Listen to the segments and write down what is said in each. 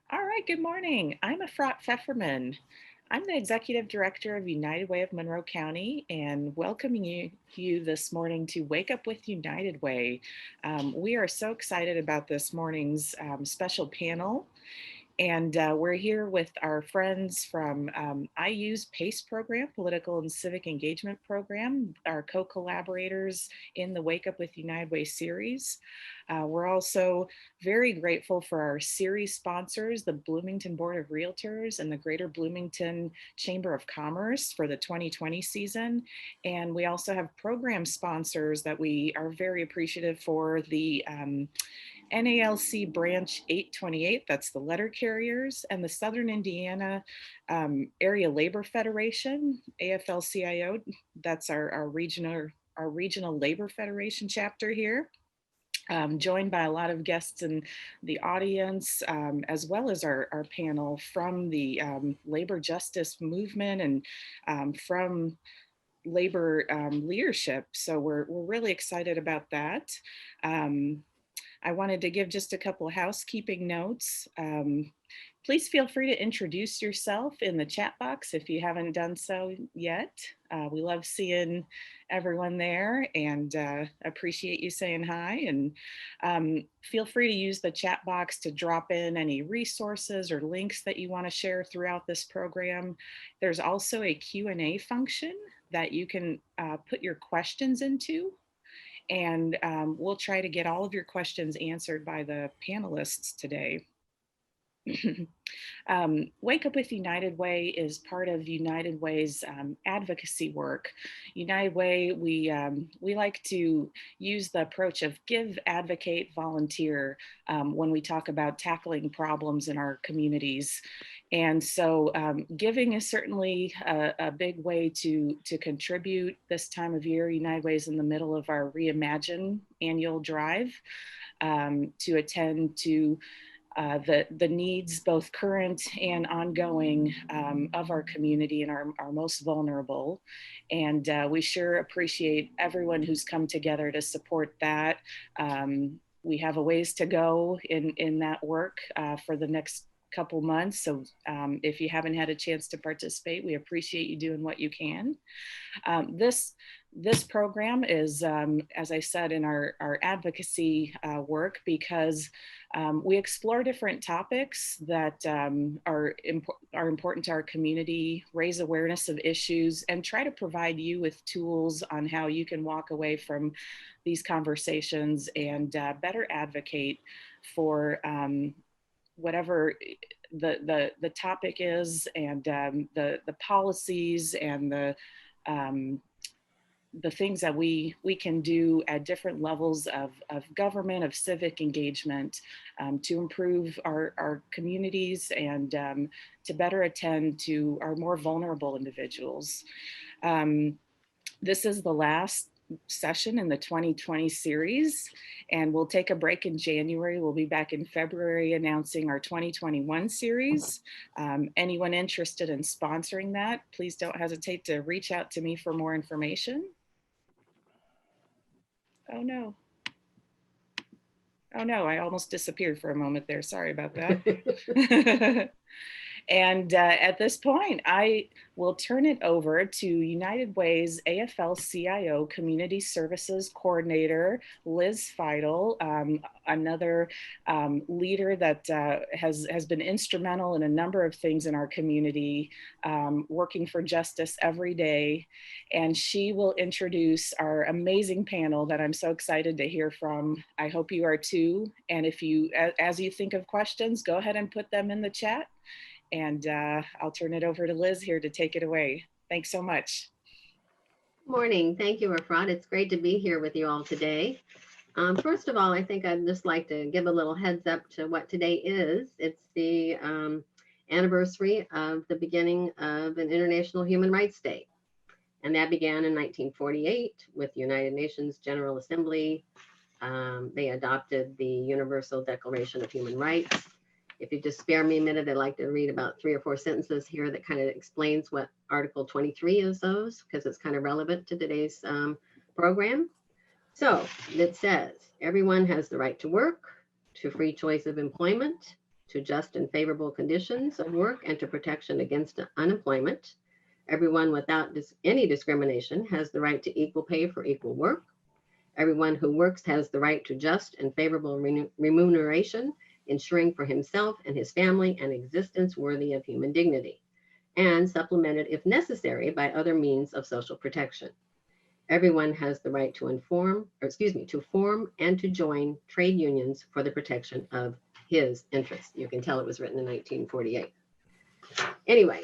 All right, good morning. I'm Efrat Pfefferman. I'm the Executive Director of United Way of Monroe County and welcoming you this morning to Wake Up with United Way. We are so excited about this morning's special panel. And we're here with our friends from IU's PACE program, Political and Civic Engagement Program, our co-collaborators in the Wake Up with United Way series. We're also very grateful for our series sponsors, the Bloomington Board of Realtors and the Greater Bloomington Chamber of Commerce for the 2020 season. And we also have program sponsors that we are very appreciative for, the NALC Branch 828, that's the letter carriers, and the Southern Indiana Area Labor Federation, AFL-CIO, that's our regional labor federation chapter here. Joined by a lot of guests in the audience, as well as our panel from the labor justice movement and from labor leadership. So we're really excited about that. I wanted to give just a couple of housekeeping notes. Please feel free to introduce yourself in the chat box if you haven't done so yet. We love seeing everyone there and appreciate you saying hi. And feel free to use the chat box to drop in any resources or links that you want to share throughout this program. There's also a Q&A function that you can put your questions into. And we'll try to get all of your questions answered by the panelists today. Wake Up with United Way is part of United Way's advocacy work. United Way, we like to use the approach of give, advocate, volunteer when we talk about tackling problems in our communities. And so giving is certainly a big way to contribute this time of year. United Way is in the middle of our Reimagine annual drive to attend to the needs, both current and ongoing, of our community and our most vulnerable. And we sure appreciate everyone who's come together to support that. We have a ways to go in that work for the next couple months. So if you haven't had a chance to participate, we appreciate you doing what you can. This program is, as I said, in our advocacy work because we explore different topics that are important to our community, raise awareness of issues, and try to provide you with tools on how you can walk away from these conversations and better advocate for whatever the topic is, and the policies and the things that we can do at different levels of government, of civic engagement to improve our communities and to better attend to our more vulnerable individuals. This is the last session in the 2020 series, and we'll take a break in January. We'll be back in February announcing our 2021 series. Anyone interested in sponsoring that, please don't hesitate to reach out to me for more information. Oh no. Oh no, I almost disappeared for a moment there. Sorry about that. And at this point, I will turn it over to United Way's AFL-CIO Community Services Coordinator, Liz Feidel, another leader that has been instrumental in a number of things in our community, working for justice every day. And she will introduce our amazing panel that I'm so excited to hear from. I hope you are too. And if you, as you think of questions, go ahead and put them in the chat. And I'll turn it over to Liz here to take it away. Thanks so much. Morning. Thank you, Efrat. It's great to be here with you all today. First of all, I think I'd just like to give a little heads up to what today is. It's the anniversary of the beginning of an International Human Rights Day. And that began in 1948 with the United Nations General Assembly. They adopted the Universal Declaration of Human Rights. If you just spare me a minute, I'd like to read about 3 or 4 sentences here that kind of explains what Article 23 is those, because it's kind of relevant to today's program. So it says, everyone has the right to work, to free choice of employment, to just and favorable conditions of work and to protection against unemployment. Everyone without any discrimination has the right to equal pay for equal work. Everyone who works has the right to just and favorable remuneration, ensuring for himself and his family an existence worthy of human dignity, and supplemented if necessary by other means of social protection. Everyone has the right to to form and to join trade unions for the protection of his interests. You can tell it was written in 1948. Anyway,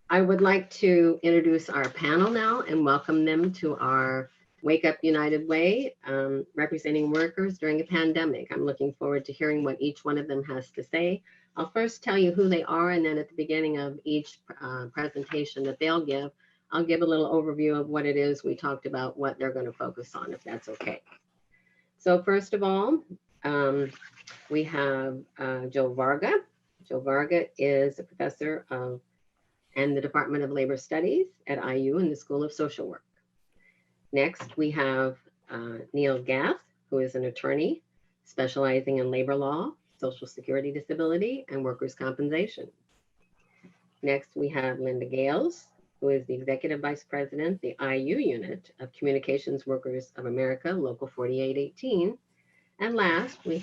I would like to introduce our panel now and welcome them to our Wake Up United Way, representing workers during a pandemic. I'm looking forward to hearing what each one of them has to say. I'll first tell you who they are, and then at the beginning of each presentation that they'll give, I'll give a little overview of what it is we talked about, what they're going to focus on, if that's okay. So first of all, we have Joe Varga. Joe Varga is a professor of and the Department of Labor Studies at IU in the School of Social Work. Next, we have Neil Gath, who is an attorney specializing in labor law, Social Security disability, and workers' compensation. Next, we have Linda Gales, who is the Executive Vice President, the IU Unit of Communications Workers of America, Local 4818. And last, we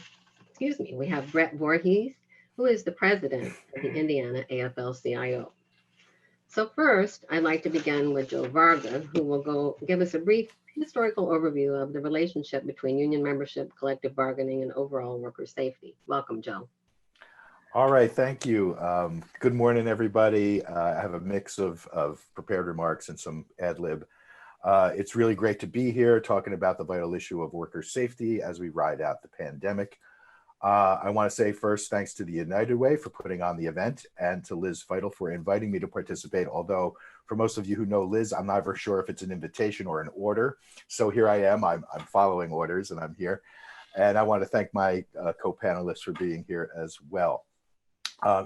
have Brett Voorhees, who is the President of the Indiana AFL-CIO. So first, I'd like to begin with Joe Varga, who will give us a brief historical overview of the relationship between union membership, collective bargaining, and overall worker safety. Welcome, Joe. All right, thank you. Good morning, everybody. I have a mix of prepared remarks and some ad lib. It's really great to be here talking about the vital issue of worker safety as we ride out the pandemic. I want to say first, thanks to the United Way for putting on the event and to Liz Feitl for inviting me to participate. Although for most of you who know Liz, I'm never sure if it's an invitation or an order. So here I am, I'm following orders and I'm here. And I want to thank my co-panelists for being here as well.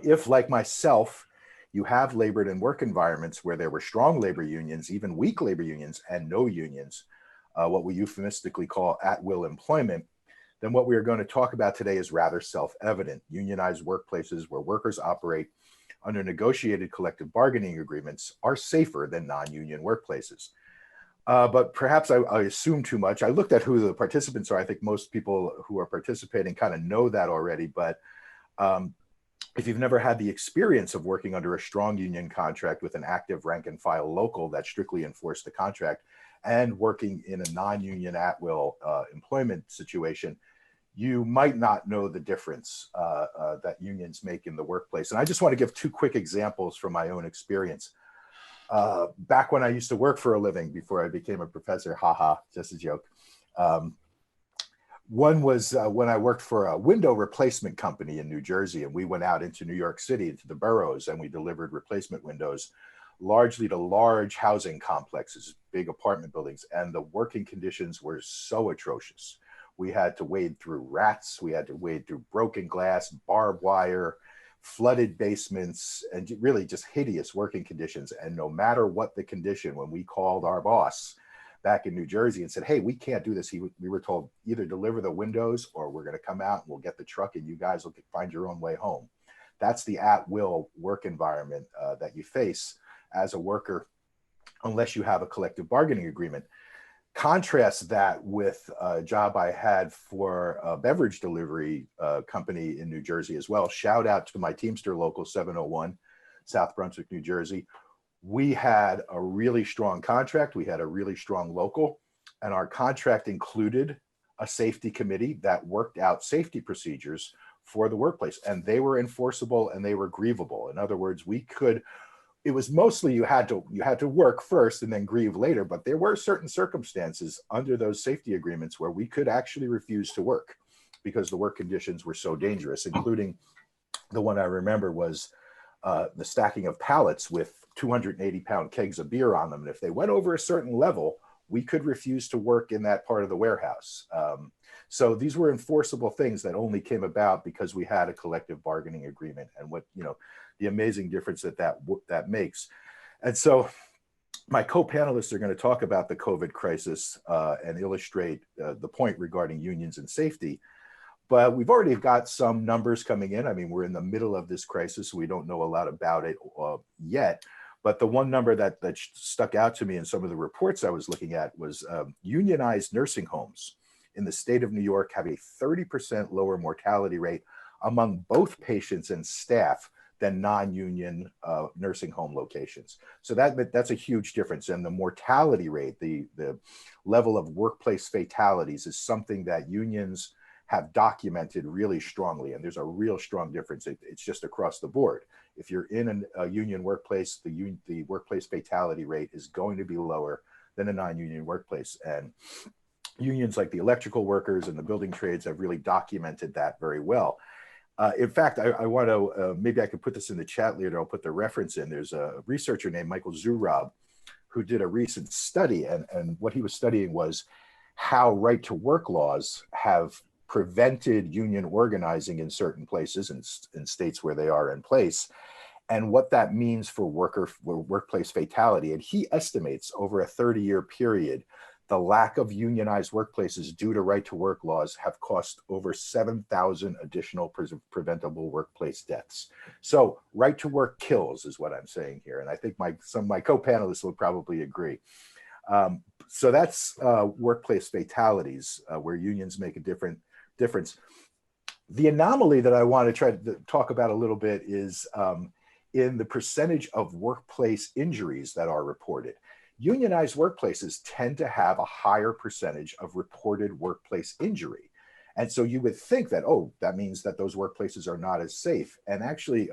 If, like myself, you have labored in work environments where there were strong labor unions, even weak labor unions, and no unions, what we euphemistically call at-will employment, then what we are going to talk about today is rather self-evident. Unionized workplaces where workers operate under negotiated collective bargaining agreements are safer than non-union workplaces. But perhaps I assume too much. I looked at who the participants are. I think most people who are participating kind of know that already, but if you've never had the experience of working under a strong union contract with an active rank and file local that strictly enforced the contract and working in a non-union at-will employment situation, you might not know the difference that unions make in the workplace. And I just want to give two quick examples from my own experience. Back when I used to work for a living before I became a professor, haha, just a joke. One was when I worked for a window replacement company in New Jersey, and we went out into New York City, into the boroughs, and we delivered replacement windows, largely to large housing complexes, big apartment buildings, and the working conditions were so atrocious. We had to wade through rats, we had to wade through broken glass, barbed wire, flooded basements, and really just hideous working conditions. And no matter what the condition, when we called our boss back in New Jersey and said, hey, we can't do this, we were told either deliver the windows or we're going to come out and we'll get the truck and you guys will find your own way home. That's the at-will work environment that you face as a worker unless you have a collective bargaining agreement. Contrast that with a job I had for a beverage delivery company in New Jersey as well. Shout out to my Teamster Local 701, South Brunswick, New Jersey. We had a really strong contract. We had a really strong local, and our contract included a safety committee that worked out safety procedures for the workplace, and they were enforceable and they were grievable. In other words, it was mostly you had to work first and then grieve later, but there were certain circumstances under those safety agreements where we could actually refuse to work because the work conditions were so dangerous, including the one I remember was the stacking of pallets with 280-pound kegs of beer on them. And if they went over a certain level, we could refuse to work in that part of the warehouse. So these were enforceable things that only came about because we had a collective bargaining agreement, and the amazing difference that makes. And so my co-panelists are going to talk about the COVID crisis and illustrate the point regarding unions and safety. But we've already got some numbers coming in. I mean, we're in the middle of this crisis. So we don't know a lot about it yet. But the one number that stuck out to me in some of the reports I was looking at was unionized nursing homes in the state of New York have a 30% lower mortality rate among both patients and staff than non-union nursing home locations. So that's a huge difference. And the mortality rate, the level of workplace fatalities is something that unions have documented really strongly. And there's a real strong difference. It's just across the board. If you're in a union workplace, the workplace fatality rate is going to be lower than a non-union workplace. And unions like the electrical workers and the building trades have really documented that very well. In fact, I want to, maybe I could put this in the chat later, I'll put the reference in. There's a researcher named Michael Zurab who did a recent study, and what he was studying was how right to work laws have prevented union organizing in certain places and in states where they are in place, and what that means for workplace fatality. And he estimates over a 30-year period, the lack of unionized workplaces due to right to work laws have cost over 7,000 additional preventable workplace deaths. So right to work kills is what I'm saying here. And I think some of my co-panelists will probably agree. So that's workplace fatalities where unions make a difference. The anomaly that I want to try to talk about a little bit is in the percentage of workplace injuries that are reported. Unionized workplaces tend to have a higher percentage of reported workplace injury. And so you would think that, oh, that means that those workplaces are not as safe. And actually,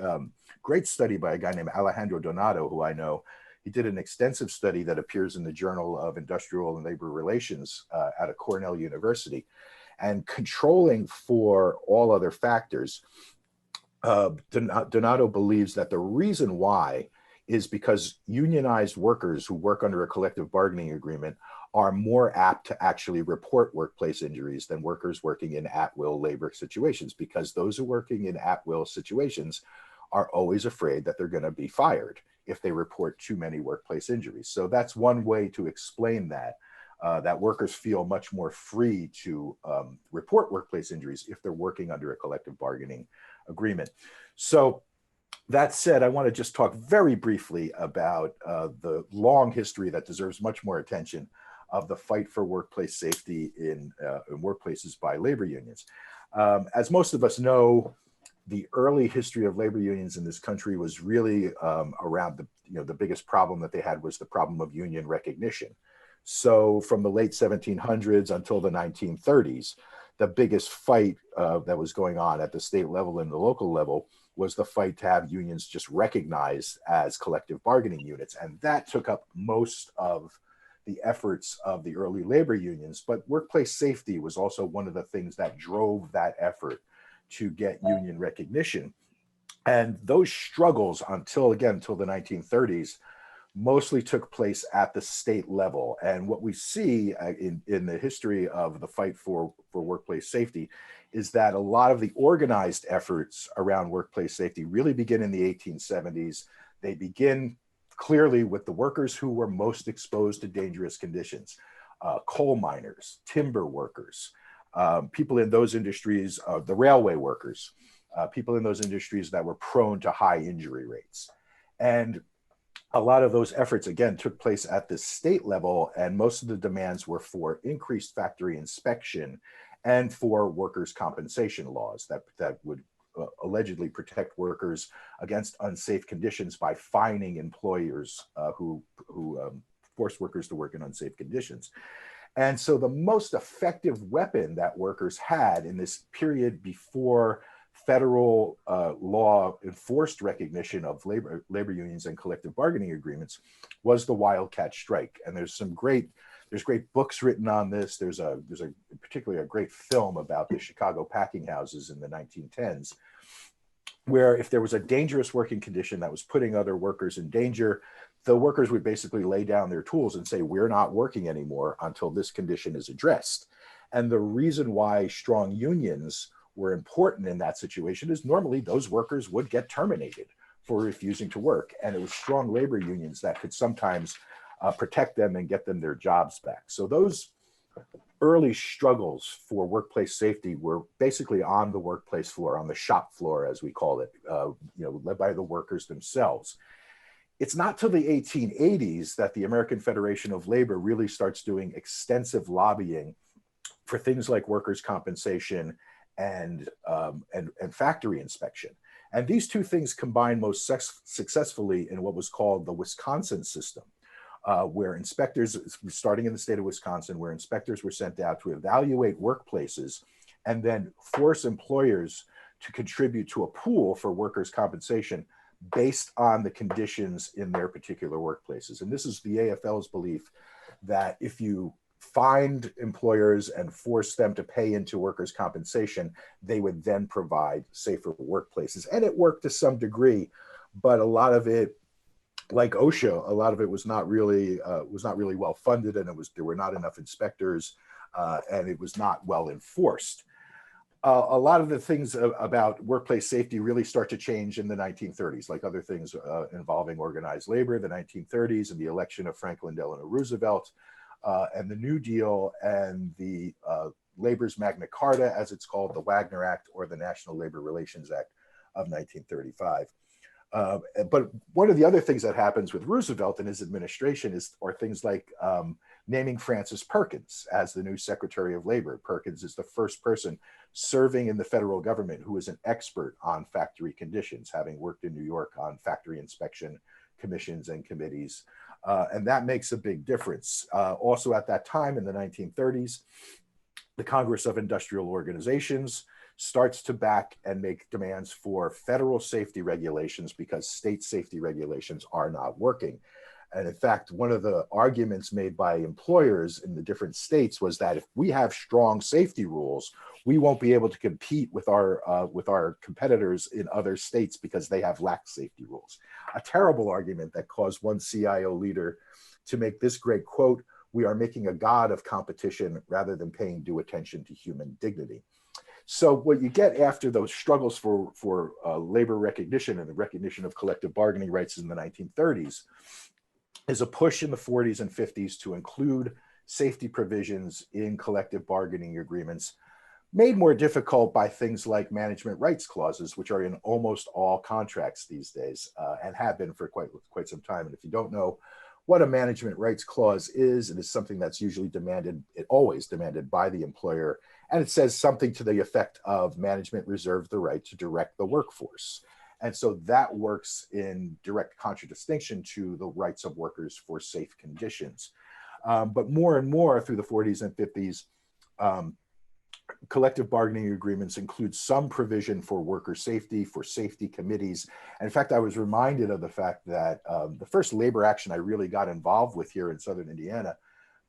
great study by a guy named Alejandro Donato, who I know. He did an extensive study that appears in the Journal of Industrial and Labor Relations out of Cornell University. And controlling for all other factors, Donato believes that the reason why is because unionized workers who work under a collective bargaining agreement are more apt to actually report workplace injuries than workers working in at-will labor situations, because those who are working in at-will situations are always afraid that they're going to be fired if they report too many workplace injuries. So that's one way to explain that, that workers feel much more free to report workplace injuries if they're working under a collective bargaining agreement. So that said, I want to just talk very briefly about the long history that deserves much more attention of the fight for workplace safety in workplaces by labor unions. As most of us know, the early history of labor unions in this country was really around the biggest problem that they had was the problem of union recognition. So from the late 1700s until the 1930s, the biggest fight that was going on at the state level and the local level was the fight to have unions just recognized as collective bargaining units. And that took up most of the efforts of the early labor unions. But workplace safety was also one of the things that drove that effort to get union recognition. And those struggles until the 1930s mostly took place at the state level. And what we see in the history of the fight for workplace safety is that a lot of the organized efforts around workplace safety really begin in the 1870s. They begin clearly with the workers who were most exposed to dangerous conditions, coal miners, timber workers, people in those industries, the railway workers, people in those industries that were prone to high injury rates. And a lot of those efforts, again, took place at the state level, and most of the demands were for increased factory inspection and for workers' compensation laws that would allegedly protect workers against unsafe conditions by fining employers who force workers to work in unsafe conditions. And so the most effective weapon that workers had in this period before federal law enforced recognition of labor unions and collective bargaining agreements was the Wildcat Strike. And there's great books written on this. There's particularly a great film about the Chicago packing houses in the 1910s, where if there was a dangerous working condition that was putting other workers in danger, the workers would basically lay down their tools and say, we're not working anymore until this condition is addressed. And the reason why strong unions were important in that situation is normally those workers would get terminated for refusing to work. And it was strong labor unions that could sometimes protect them and get them their jobs back. So those early struggles for workplace safety were basically on the workplace floor, on the shop floor, as we call it, led by the workers themselves. It's not till the 1880s that the American Federation of Labor really starts doing extensive lobbying for things like workers' compensation and factory inspection. And these two things combined most successfully in what was called the Wisconsin system, where inspectors, starting in the state of Wisconsin, where inspectors were sent out to evaluate workplaces and then force employers to contribute to a pool for workers' compensation based on the conditions in their particular workplaces. And this is the AFL's belief that if you find employers and force them to pay into workers' compensation, they would then provide safer workplaces. And it worked to some degree, but a lot of it, like OSHA, a lot of it was not really well funded, and there were not enough inspectors, and it was not well enforced. A lot of the things about workplace safety really start to change in the 1930s, like other things involving organized labor, the 1930s and the election of Franklin Delano Roosevelt, and the New Deal and the Labor's Magna Carta, as it's called, the Wagner Act, or the National Labor Relations Act of 1935. But one of the other things that happens with Roosevelt and his administration are things like naming Francis Perkins as the new Secretary of Labor. Perkins is the first person serving in the federal government who is an expert on factory conditions, having worked in New York on factory inspection commissions and committees. And that makes a big difference. Also at that time in the 1930s, the Congress of Industrial Organizations starts to back and make demands for federal safety regulations because state safety regulations are not working. And in fact, one of the arguments made by employers in the different states was that if we have strong safety rules, we won't be able to compete with our competitors in other states because they have lax safety rules. A terrible argument that caused one CIO leader to make this great quote: "We are making a god of competition rather than paying due attention to human dignity." So what you get after those struggles for labor recognition and the recognition of collective bargaining rights in the 1930s is a push in the 40s and 50s to include safety provisions in collective bargaining agreements, made more difficult by things like management rights clauses, which are in almost all contracts these days and have been for quite some time. And if you don't know what a management rights clause is, it is something that's usually always demanded by the employer. And it says something to the effect of management reserves the right to direct the workforce. And so that works in direct contradistinction to the rights of workers for safe conditions. But more and more through the 40s and 50s, collective bargaining agreements include some provision for worker safety, for safety committees. And in fact, I was reminded of the fact that the first labor action I really got involved with here in Southern Indiana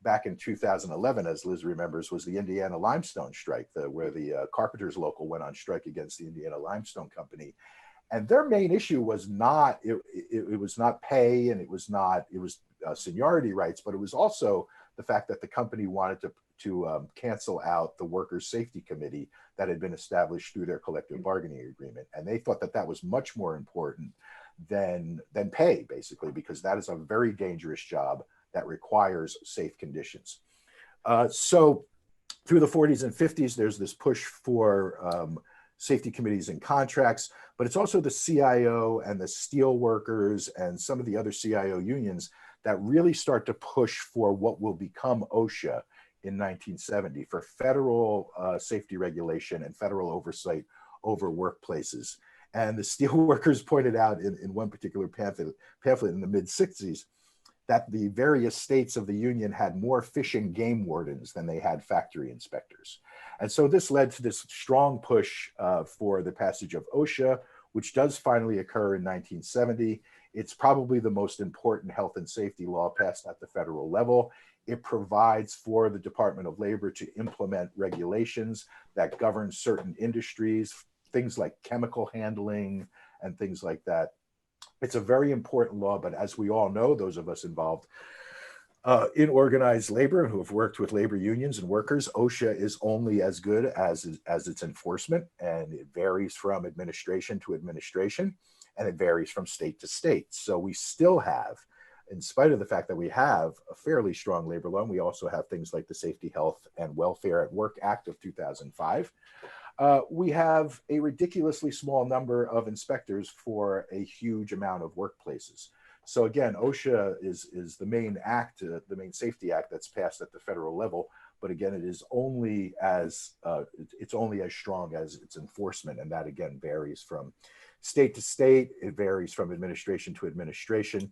back in 2011, as Liz remembers, was the Indiana Limestone strike, where the carpenters local went on strike against the Indiana Limestone Company. And their main issue was not, it was not pay, and it was seniority rights, but it was also the fact that the company wanted to cancel out the Workers' Safety Committee that had been established through their collective bargaining agreement. And they thought that that was much more important than pay, basically, because that is a very dangerous job that requires safe conditions. So through the 40s and 50s, there's this push for safety committees and contracts, but it's also the CIO and the steel workers and some of the other CIO unions that really start to push for what will become OSHA in 1970 for federal safety regulation and federal oversight over workplaces. And the steel workers pointed out in one particular pamphlet in the mid-60s that the various states of the union had more fish and game wardens than they had factory inspectors. And so this led to this strong push for the passage of OSHA, which does finally occur in 1970. It's probably the most important health and safety law passed at the federal level. It provides for the Department of Labor to implement regulations that govern certain industries, things like chemical handling and things like that. It's a very important law, but as we all know, those of us involved in organized labor who have worked with labor unions and workers, OSHA is only as good as its enforcement, and it varies from administration to administration, and it varies from state to state. So we still have in spite of the fact that we have a fairly strong labor law, we also have things like the Safety, Health, and Welfare at Work Act of 2005. We have a ridiculously small number of inspectors for a huge amount of workplaces. So again, OSHA is the main act, the main safety act that's passed at the federal level. But again, it is only as it's only as strong as its enforcement, and that again varies from state to state. It varies from administration to administration,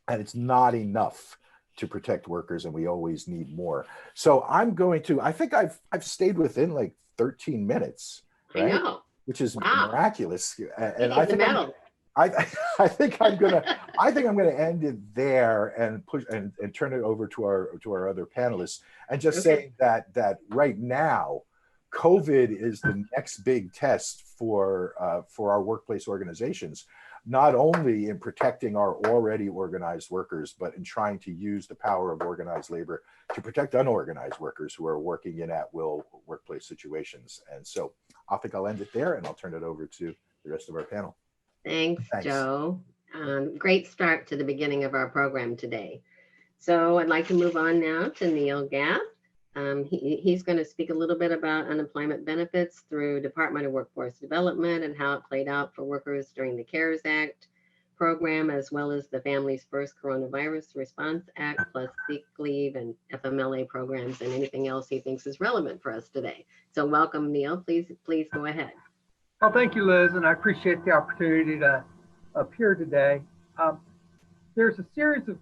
and it's not enough to protect workers, and we always need more. So I'm going to. I think I've stayed within like 13 minutes, right? I know. Which is Wow. miraculous. And I think I think I'm gonna end it there and push and turn it over to our other panelists and just say that right now, COVID is the next big test for our workplace organizations, not only in protecting our already organized workers, but in trying to use the power of organized labor to protect unorganized workers who are working in at-will workplace situations. And so I think I'll end it there, and I'll turn it over to the rest of our panel. Thanks, Joe. Great start to the beginning of our program today. So I'd like to move on now to Neil Gath. He's going to speak a little bit about unemployment benefits through Department of Workforce Development and how it played out for workers during the CARES Act program, as well as the Families First Coronavirus Response Act, plus sick leave and FMLA programs and anything else he thinks is relevant for us today. So welcome, Neil. Please go ahead. Well, thank you, Liz, and I appreciate the opportunity to appear today. There's a series of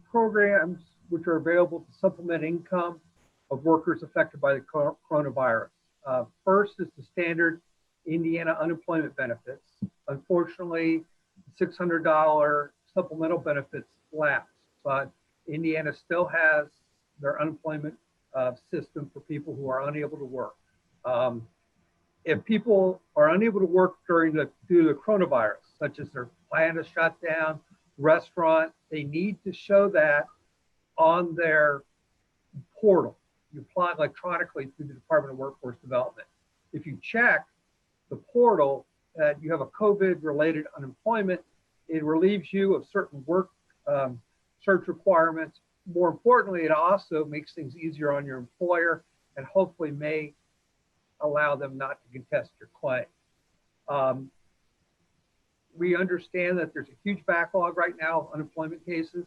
programs which are available to supplement income of workers affected by the coronavirus. First is the standard Indiana unemployment benefits. Unfortunately, $600 supplemental benefits lapsed, but Indiana still has their unemployment system for people who are unable to work. If people are unable to work due to the coronavirus, such as their plant is shut down, restaurant, they need to show that on their portal. You apply electronically through the Department of Workforce Development. If you check the portal that you have a COVID-related unemployment, it relieves you of certain work search requirements. More importantly, it also makes things easier on your employer and hopefully may allow them not to contest your claim. We understand that there's a huge backlog right now of unemployment cases.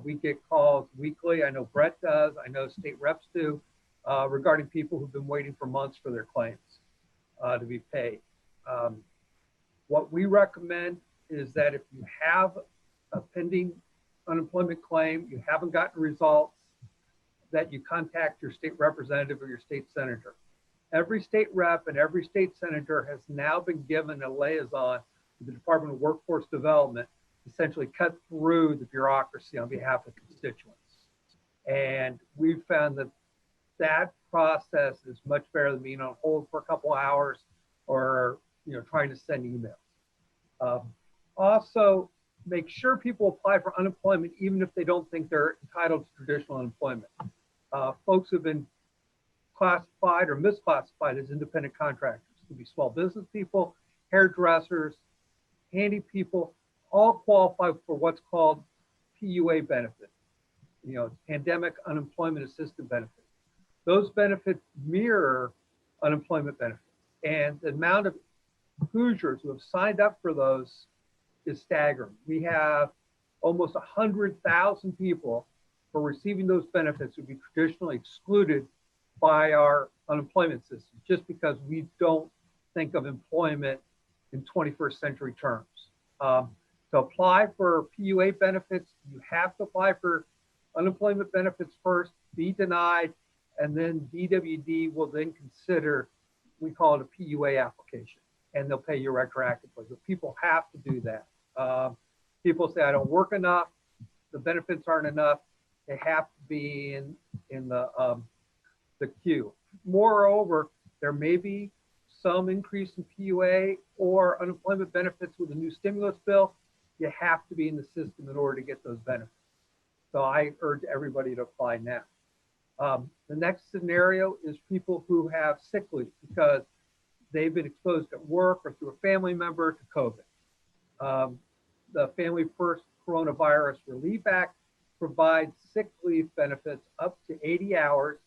We get calls weekly. I know Brett does. I know state reps do, regarding people who've been waiting for months for their claims to be paid. What we recommend is that if you have a pending unemployment claim, you haven't gotten results, that you contact your state representative or your state senator. Every state rep and every state senator has now been given a liaison with the Department of Workforce Development, essentially cut through the bureaucracy on behalf of constituents. And we've found that that process is much better than being on hold for a couple of hours or trying to send emails. Also, make sure people apply for unemployment even if they don't think they're entitled to traditional unemployment. Folks who've been classified or misclassified as independent contractors. It could be small business people, hairdressers, handy people, all qualify for what's called PUA benefit, pandemic unemployment assistance benefit. Those benefits mirror unemployment benefits, and the amount of Hoosiers who have signed up for those is staggering. We have almost 100,000 people who are receiving those benefits would be traditionally excluded by our unemployment system, just because we don't think of employment in 21st century terms. To apply for PUA benefits, you have to apply for unemployment benefits first, be denied, and then DWD will then consider, we call it a PUA application, and they'll pay you retroactively. But people have to do that. People say, I don't work enough, the benefits aren't enough, they have to be in the queue. Moreover, there may be some increase in PUA or unemployment benefits with a new stimulus bill. You have to be in the system in order to get those benefits. So I urge everybody to apply now. The next scenario is people who have sick leave because they've been exposed at work or through a family member to COVID. the Family First Coronavirus Relief Act provides sick leave benefits up to 80 hours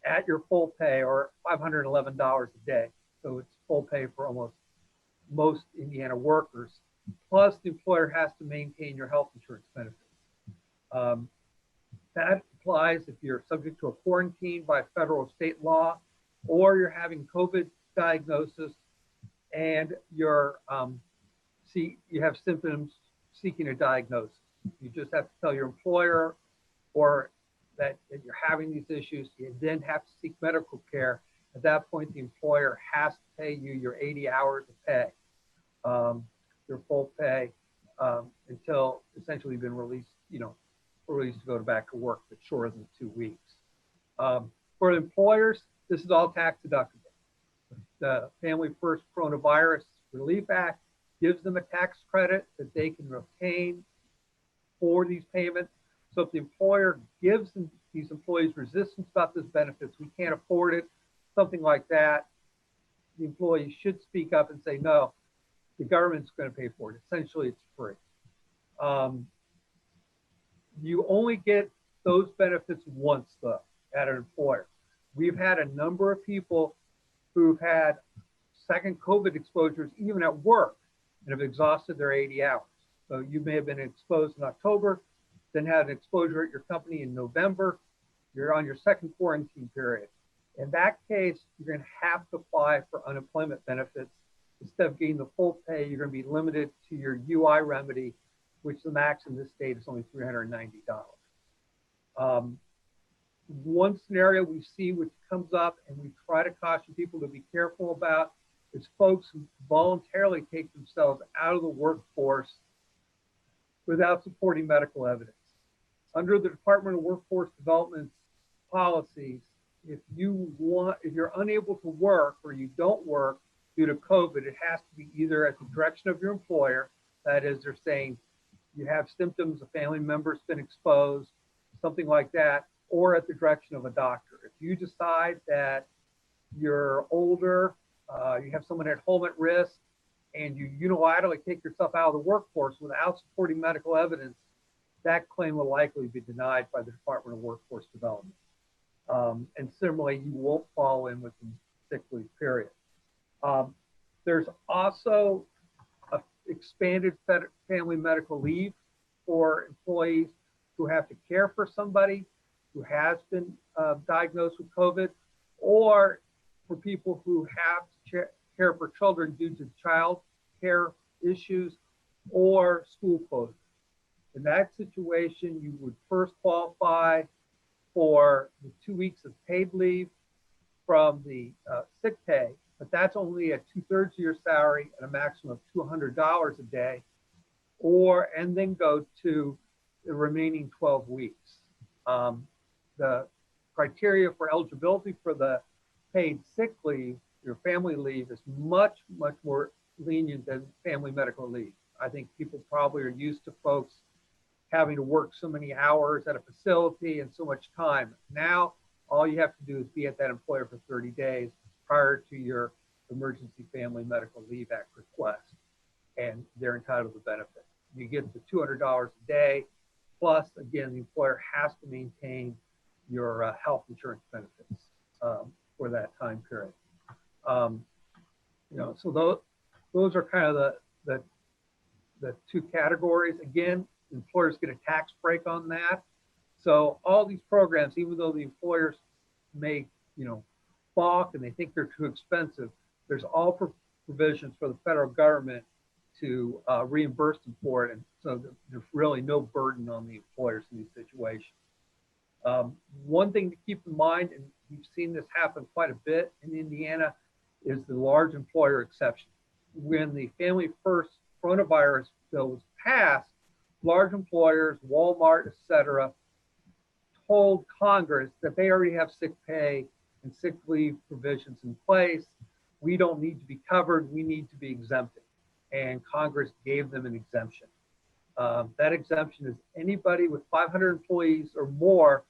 at your full pay, or $511 a day. So it's full pay for almost most Indiana workers. Plus, the employer has to maintain your health insurance benefits. That applies if you're subject to a quarantine by federal or state law, or you're having COVID diagnosis and you're you have symptoms seeking a diagnosis. You just have to tell your employer or that you're having these issues. You then have to seek medical care. At that point, the employer has to pay you your 80 hours of pay, your full pay, until essentially you've been released, released to go back to work, but shorter than 2 weeks. For employers, this is all tax deductible. The Family First Coronavirus Relief Act gives them a tax credit that they can retain for these payments. So if the employer gives these employees resistance about this benefits, we can't afford it, something like that, the employee should speak up and say, no, the government's going to pay for it. Essentially, it's free. You only get those benefits once, though, at an employer. We've had a number of people who've had second COVID exposures, even at work, and have exhausted their 80 hours. So you may have been exposed in October, then had an exposure at your company in November. You're on your second quarantine period. In that case, you're going to have to apply for unemployment benefits. Instead of getting the full pay, you're going to be limited to your UI remedy, which the max in this state is only $390. One scenario we see which comes up and we try to caution people to be careful about is folks who voluntarily take themselves out of the workforce without supporting medical evidence. Under the Department of Workforce Development's policies, if you're unable to work or you don't work due to COVID, it has to be either at the direction of your employer, that is, they're saying you have symptoms, a family member's been exposed, something like that, or at the direction of a doctor. If you decide that you're older, you have someone at home at risk, and you unilaterally take yourself out of the workforce without supporting medical evidence, that claim will likely be denied by the Department of Workforce Development. And similarly, you won't fall in with the sick leave period. There's also an expanded family medical leave for employees who have to care for somebody who has been diagnosed with COVID, or for people who have to care for children due to child care issues or school closures. In that situation, you would first qualify for the 2 weeks of paid leave from the sick pay, but that's only at 2/3 of your salary at a maximum of $200 a day, and then go to the remaining 12 weeks. The criteria for eligibility for the paid sick leave, your family leave, is much, much more lenient than family medical leave. I think people probably are used to folks having to work so many hours at a facility and so much time. Now, all you have to do is be at that employer for 30 days prior to your Emergency Family Medical Leave Act request, and they're entitled to benefit. You get the $200 a day, plus, again, the employer has to maintain your health insurance benefits for that time period. So those are kind of the two categories. Again, employers get a tax break on that. So all these programs, even though the employers may, balk and they think they're too expensive, there's all provisions for the federal government to reimburse them for it. And so there's really no burden on the employers in these situations. One thing to keep in mind, and we've seen this happen quite a bit in Indiana, is the large employer exception. When the Family First Coronavirus bill was passed, large employers, Walmart, et cetera, told Congress that they already have sick pay and sick leave provisions in place. We don't need to be covered, we need to be exempted. And Congress gave them an exemption. That exemption is anybody with 500 employees or more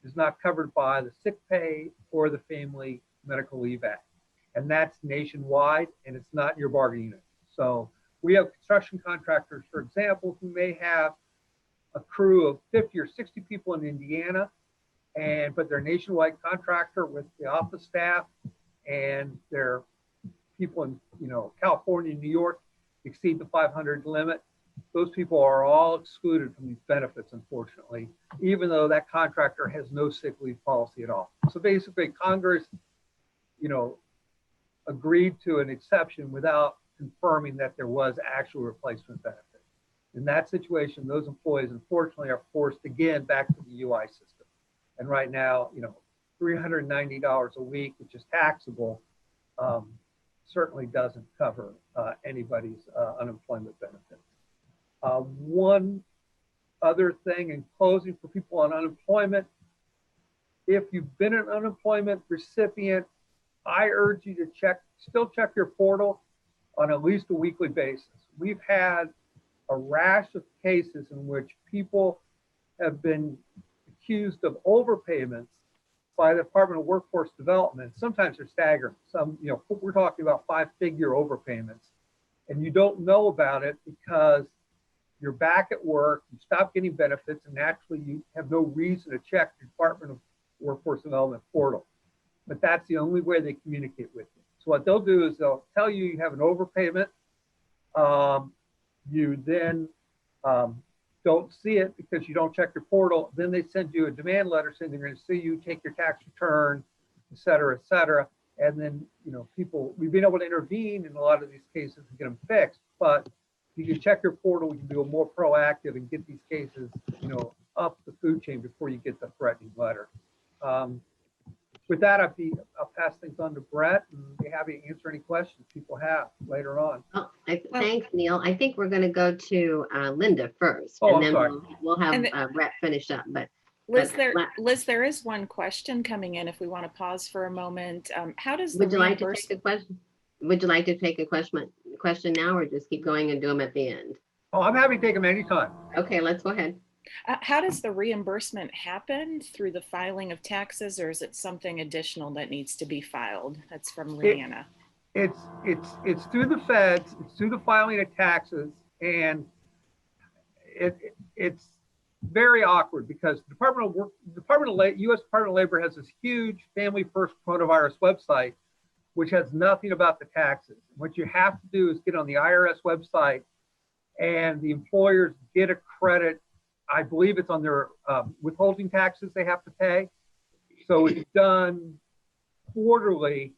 is not covered by the sick pay or the Family Medical Leave Act. And that's nationwide, and it's not your bargaining unit. So we have construction contractors, for example, who may have a crew of 50 or 60 people in Indiana, but they're a nationwide contractor with the office staff, and their people in California and New York exceed the 500 limit. Those people are all excluded from these benefits, unfortunately, even though that contractor has no sick leave policy at all. So basically, Congress, agreed to an exception without confirming that there was actual replacement benefit. In that situation, those employees, unfortunately, are forced again back to the UI system. And right now, $390 a week, which is taxable, certainly doesn't cover anybody's unemployment benefits. One other thing in closing for people on unemployment, if you've been an unemployment recipient, I urge you to still check your portal on at least a weekly basis. We've had a rash of cases in which people have been accused of overpayments by the Department of Workforce Development. Sometimes they're staggering. Some, we're talking about 5-figure overpayments, and you don't know about it because you're back at work, you stop getting benefits, and naturally you have no reason to check the Department of Workforce Development portal. But that's the only way they communicate with you. So what they'll do is they'll tell you you have an overpayment. You then don't see it because you don't check your portal. Then they send you a demand letter saying they're going to see you, take your tax return, et cetera, et cetera. And then, we've been able to intervene in a lot of these cases and get them fixed. But if you can check your portal, you can be more proactive and get these cases, up the food chain before you get the threatening letter. With that, I'll pass things on to Brett and be happy to answer any questions people have later on. Oh, thanks, Neil. I think we're going to go to Linda first, Oh, and then sorry. we'll have Brett finish up. But Liz, there is one question coming in. If we want to pause for a moment, how does would you like to take a question? Would you like to take a question now, or just keep going and do them at the end? Oh, I'm happy to take them anytime. Okay, let's go ahead. How does the reimbursement happen? Through the filing of taxes, or is it something additional that needs to be filed? That's from Leanna. It's through the feds. It's through the filing of taxes, and it's very awkward because the U.S. Department of Labor has this huge Family First Coronavirus website, which has nothing about the taxes. What you have to do is get on the IRS website, and the employers get a credit. I believe it's on their withholding taxes they have to pay. So it's done quarterly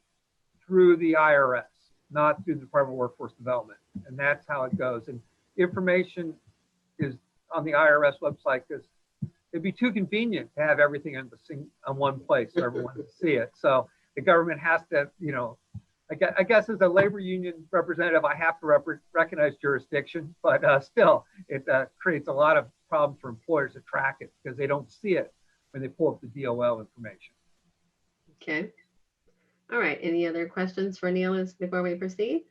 through the IRS, not through the Department of Workforce Development. And that's how it goes. And information is on the IRS website because it'd be too convenient to have everything on one place so everyone can see it. So the government has to, I guess as a labor union representative, I have to recognize jurisdiction, but still, it creates a lot of problems for employers to track it because they don't see it when they pull up the DOL information. Okay. All right. Any other questions for Neil before we proceed?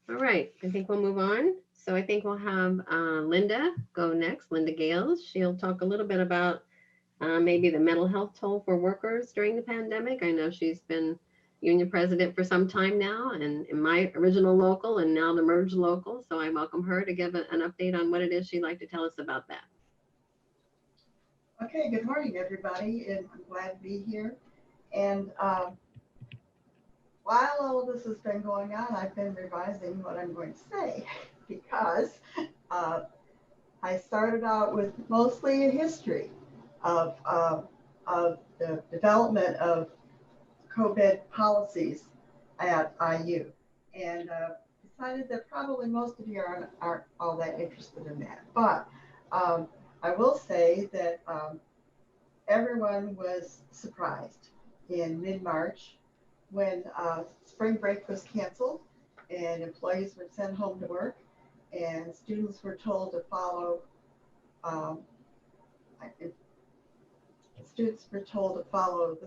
All right. I think we'll move on. So I think we'll have Linda go next, Linda Gales. She'll talk a little bit about maybe the mental health toll for workers during the pandemic. I know she's been union president for some time now, and in my original local and now the merged local. So I welcome her to give an update on what it is she'd like to tell us about that. Okay, good morning, everybody, and I'm glad to be here. And while all of this has been going on, I've been revising what I'm going to say because I started out with mostly a history of the development of COVID policies at IU, and decided that probably most of you aren't all that interested in that. But I will say that everyone was surprised in mid-March when spring break was canceled and employees were sent home to work and students were told to follow the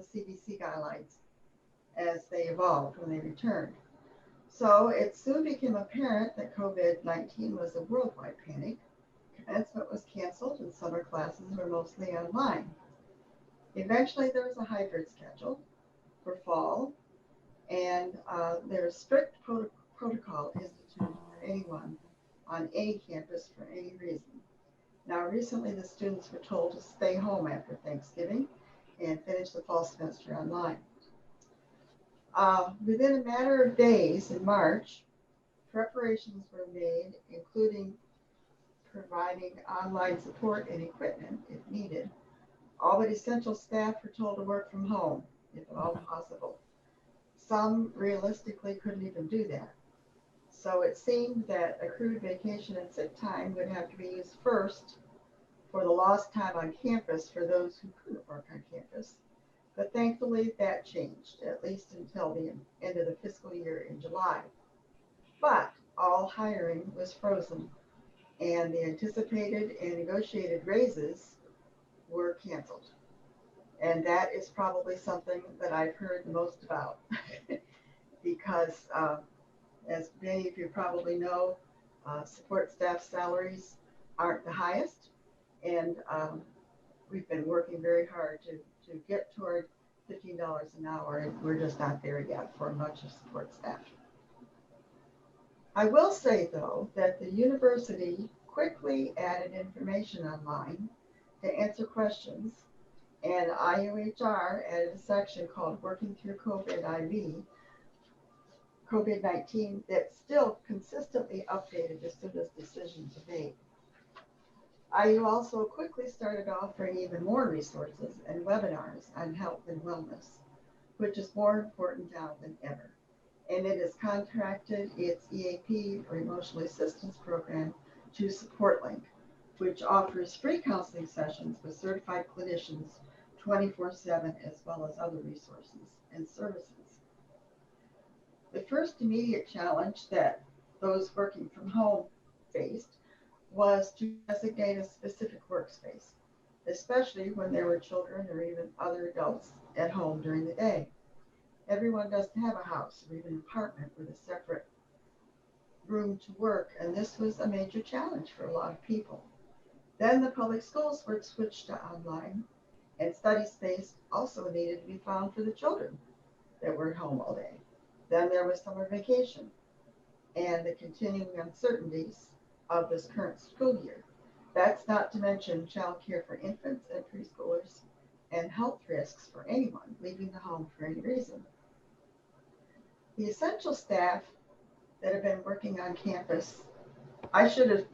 CDC guidelines as they evolved when they returned. So it soon became apparent that COVID-19 was a worldwide panic. Commencement was canceled and summer classes were mostly online. Eventually there was a hybrid schedule for fall, and there's strict protocol instituted anyone on any campus for any reason. Now, recently the students were told to stay home after Thanksgiving and finish the fall semester online. Within a matter of days in March, preparations were made, including providing online support and equipment if needed. All but essential staff were told to work from home, if at all possible. Some realistically couldn't even do that. So it seemed that accrued vacation and sick time would have to be used first for the lost time on campus for those who couldn't work on campus. But thankfully that changed, at least until the end of the fiscal year in July. But all hiring was frozen, and the anticipated and negotiated raises were canceled. And that is probably something that I've heard the most about because as many of you probably know, support staff salaries aren't the highest, and we've been working very hard to get toward $15 an hour, and we're just not there yet for much of support staff. I will say, though, that the university quickly added information online to answer questions, and IUHR added a section called Working Through COVID-19 that's still consistently updated as soon as decisions are made. IU also quickly started offering even more resources and webinars on health and wellness, which is more important now than ever. And it has contracted its EAP, or Emotional Assistance Program, to SupportLink, which offers free counseling sessions with certified clinicians 24/7, as well as other resources and services. The first immediate challenge that those working from home faced was to designate a specific workspace, especially when there were children or even other adults at home during the day. Everyone doesn't have a house or even an apartment with a separate room to work, and this was a major challenge for a lot of people. Then the public schools were switched to online, and study space also needed to be found for the children that were at home all day. Then there was summer vacation and the continuing uncertainties of this current school year. That's not to mention childcare for infants and preschoolers and health risks for anyone leaving the home for any reason. The essential staff that have been working on campus, I should have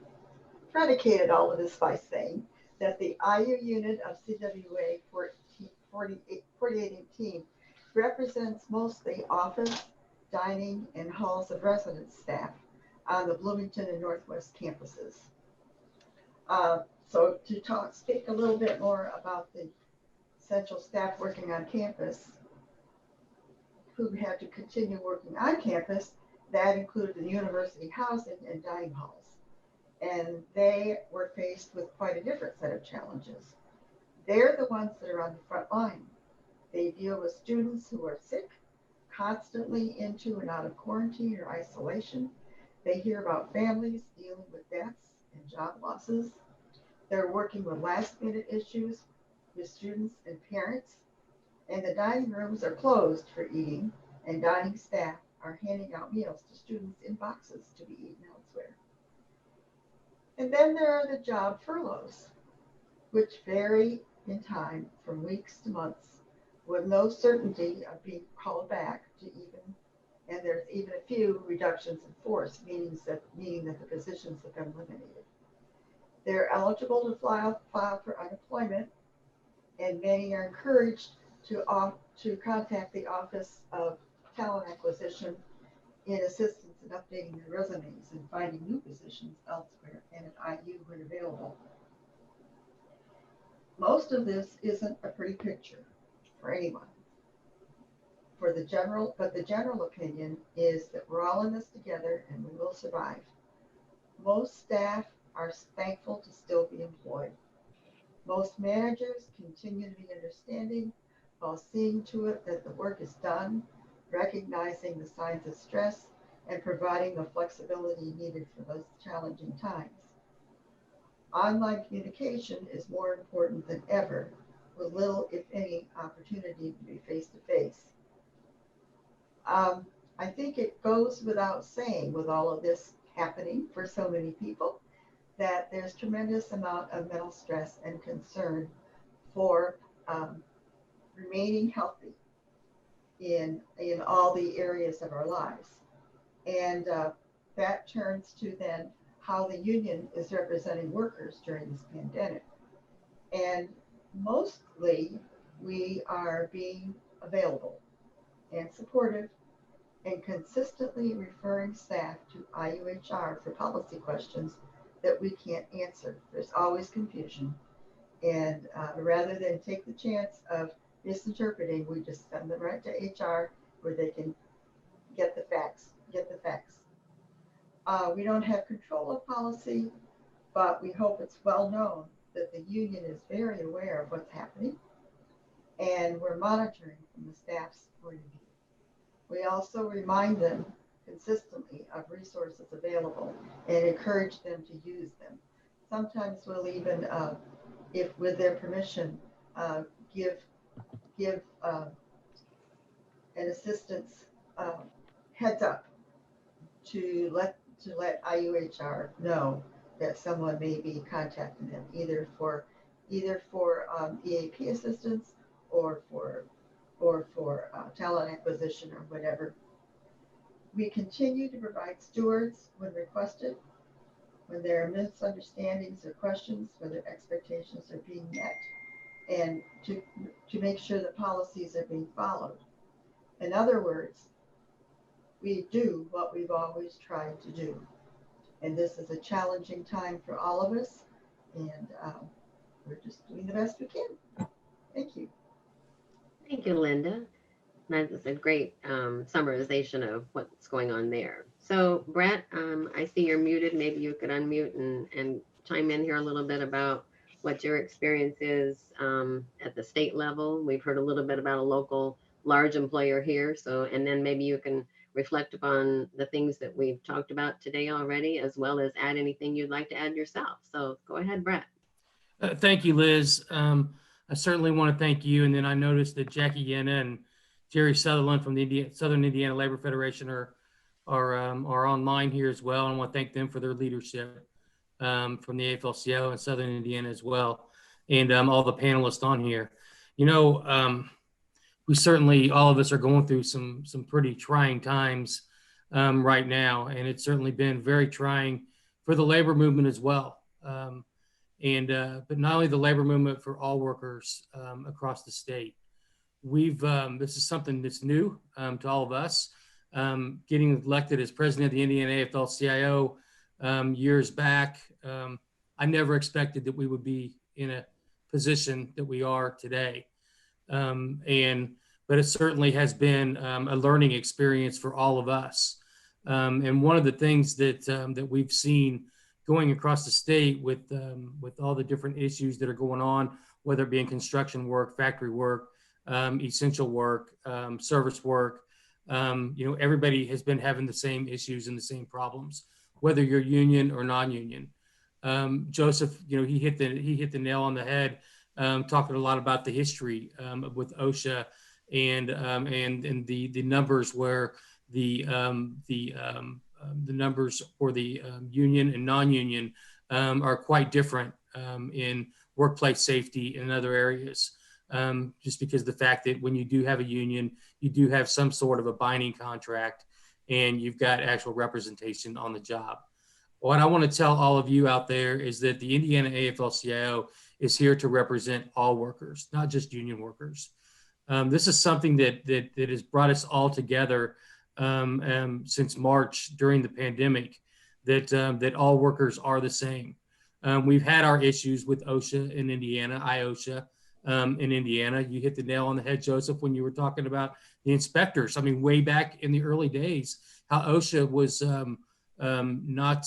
predicated all of this by saying that the IU unit of CWA 4818 represents mostly office, dining, and halls of residence staff on the Bloomington and Northwest campuses. So to speak a little bit more about the essential staff working on campus who had to continue working on campus, that included the university housing and dining halls. And they were faced with quite a different set of challenges. They're the ones that are on the front line. They deal with students who are sick, constantly into and out of quarantine or isolation. They hear about families dealing with deaths and job losses. They're working with last-minute issues with students and parents. And the dining rooms are closed for eating, and dining staff are handing out meals to students in boxes to be eaten elsewhere. And then there are the job furloughs, which vary in time from weeks to months with no certainty of being called back to even, and there's even a few reductions in force, meaning that the positions have been eliminated. They're eligible to file for unemployment, and many are encouraged to contact the Office of Talent Acquisition in assistance in updating their resumes and finding new positions elsewhere and at IU when available. Most of this isn't a pretty picture for anyone. But the general opinion is that we're all in this together and we will survive. Most staff are thankful to still be employed. Most managers continue to be understanding while seeing to it that the work is done, recognizing the signs of stress, and providing the flexibility needed for those challenging times. Online communication is more important than ever, with little, if any, opportunity to be face-to-face. I think it goes without saying, with all of this happening for so many people that there's tremendous amount of mental stress and concern for remaining healthy in all the areas of our lives. And that turns to then how the union is representing workers during this pandemic. And mostly we are being available and supportive and consistently referring staff to IUHR for policy questions that we can't answer. There's always confusion. And rather than take the chance of misinterpreting, we just send them right to HR where they can get the facts. We don't have control of policy, but we hope it's well known that the union is very aware of what's happening, and we're monitoring from the staff's point of view. We also remind them consistently of resources available and encourage them to use them. Sometimes we'll even, if with their permission, give an assistance heads up to let IUHR know that someone may be contacting them either for EAP assistance or for talent acquisition or whatever. We continue to provide stewards when requested, when there are misunderstandings or questions, whether expectations are being met, and to make sure that policies are being followed. In other words, we do what we've always tried to do. And this is a challenging time for all of us, and we're just doing the best we can. Thank you. Thank you, Linda. That's a great summarization of what's going on there. So Brett, I see you're muted. Maybe you could unmute and chime in here a little bit about what your experience is at the state level. We've heard a little bit about a local large employer here. So, and then maybe you can reflect upon the things that we've talked about today already, as well as add anything you'd like to add yourself. So go ahead, Brett. Thank you, Liz. I certainly want to thank you. And then I noticed that Jackie Yenna and Jerry Sutherland from the Southern Indiana Labor Federation are online here as well. And I want to thank them for their leadership from the AFL-CIO and Southern Indiana as well. And all the panelists on here. You know, we certainly, all of us are going through some pretty trying times right now. And it's certainly been very trying for the labor movement as well. But not only the labor movement, for all workers across the state. This is something that's new to all of us. Getting elected as president of the Indiana AFL-CIO years back, I never expected that we would be in a position that we are today. But it certainly has been a learning experience for all of us. And one of the things that we've seen going across the state with all the different issues that are going on, whether it be in construction work, factory work, essential work, service work, you know, everybody has been having the same issues and the same problems, whether you're union or non-union. Joseph, you know, he hit the nail on the head, talking a lot about the history with OSHA and the numbers where the numbers for the union and non-union are quite different in workplace safety and other areas. Just because of the fact that when you do have a union, you do have some sort of a binding contract and you've got actual representation on the job. What I want to tell all of you out there is that the Indiana AFL-CIO is here to represent all workers, not just union workers. This is something that has brought us all together since March during the pandemic, that all workers are the same. We've had our issues with OSHA in Indiana, IOSHA in Indiana. You hit the nail on the head, Joseph, when you were talking about the inspectors. I mean, way back in the early days, how OSHA was not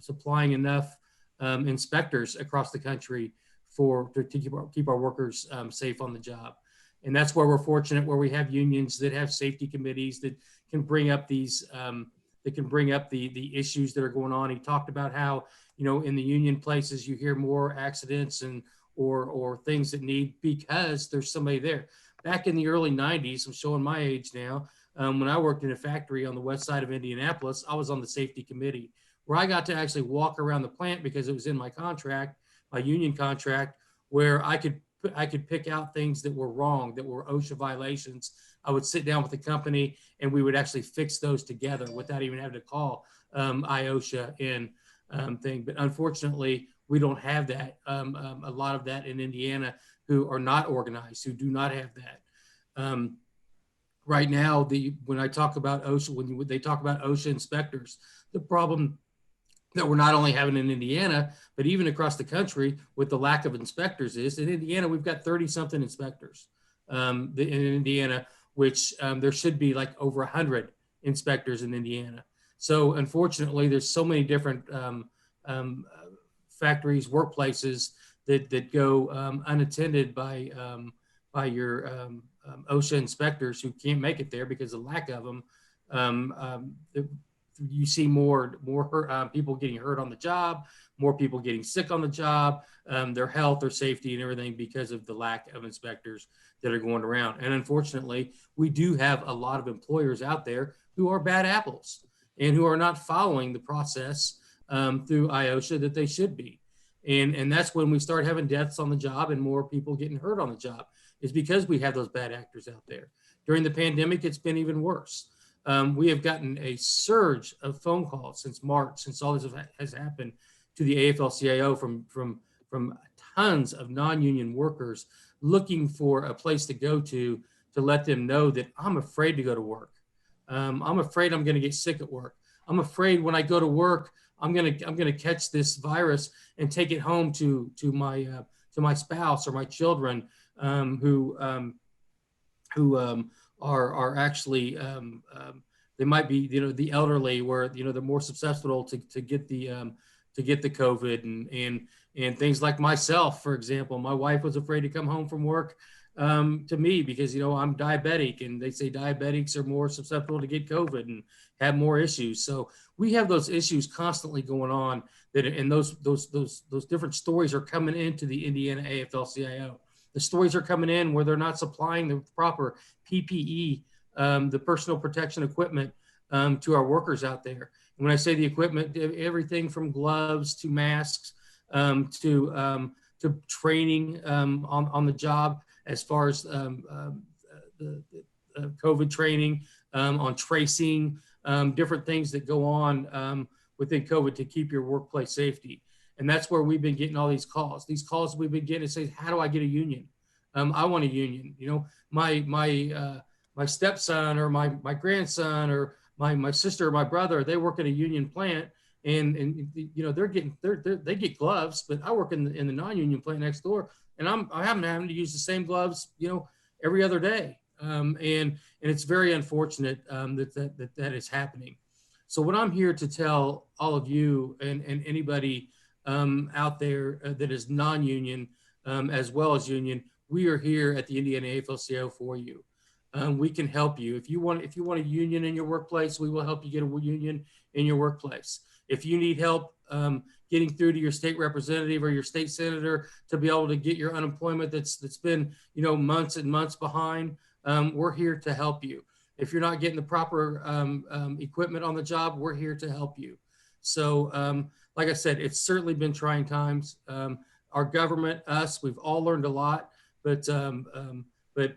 supplying enough inspectors across the country to keep our workers safe on the job. And that's where we're fortunate, where we have unions that have safety committees that can bring up these, the issues that are going on. He talked about how, you know, in the union places, you hear more accidents and or things that need, because there's somebody there. Back in the early 90s, I'm showing my age now, when I worked in a factory on the west side of Indianapolis, I was on the safety committee. where I got to actually walk around the plant because it was in my contract, my union contract, where I could pick out things that were wrong, that were OSHA violations. I would sit down with the company and we would actually fix those together without even having to call IOSHA in thing. But unfortunately, we don't have that. A lot of that in Indiana who are not organized, who do not have that. Right now, when I talk about OSHA, when they talk about OSHA inspectors, the problem that we're not only having in Indiana, but even across the country with the lack of inspectors is in Indiana, we've got 30 something inspectors in Indiana, which there should be like over 100 inspectors in Indiana. So unfortunately, there's so many different factories, workplaces that go unattended by your OSHA inspectors who can't make it there because of the lack of them. You see more people getting hurt on the job, more people getting sick on the job, their health, their safety, and everything because of the lack of inspectors that are going around. And unfortunately, we do have a lot of employers out there who are bad apples and who are not following the process through IOSHA that they should be. And that's when we start having deaths on the job and more people getting hurt on the job, is because we have those bad actors out there. During the pandemic, it's been even worse. We have gotten a surge of phone calls since March, since all this has happened, to the AFL-CIO from tons of non-union workers looking for a place to go to let them know that I'm afraid to go to work. I'm afraid I'm going to get sick at work. I'm afraid when I go to work, I'm going to catch this virus and take it home to my spouse or my children who are actually they might be the elderly, where they're more susceptible to get the COVID and things like myself, for example. My wife was afraid to come home from work to me because I'm diabetic, and they say diabetics are more susceptible to get COVID and have more issues. So we have those issues constantly going on, and those different stories are coming into the Indiana AFL-CIO. The stories are coming in where they're not supplying the proper PPE, the personal protection equipment, to our workers out there. And when I say the equipment, everything from gloves to masks to training on the job, as far as the COVID training, on tracing, different things that go on within COVID to keep your workplace safety. And that's where we've been getting all these calls. These calls we've been getting say, how do I get a union? I want a union. My stepson or my grandson or my sister or my brother, they work at a union plant, and they get gloves, but I work in the non-union plant next door, and I'm having to use the same gloves, every other day. And it's very unfortunate that is happening. So what I'm here to tell all of you and anybody out there that is non-union as well as union, we are here at the Indiana AFL-CIO for you. We can help you. If you want a union in your workplace, we will help you get a union in your workplace. If you need help getting through to your state representative or your state senator to be able to get your unemployment that's been months and months behind, we're here to help you. If you're not getting the proper equipment on the job, we're here to help you. So like I said, it's certainly been trying times. Our government, us, we've all learned a lot, but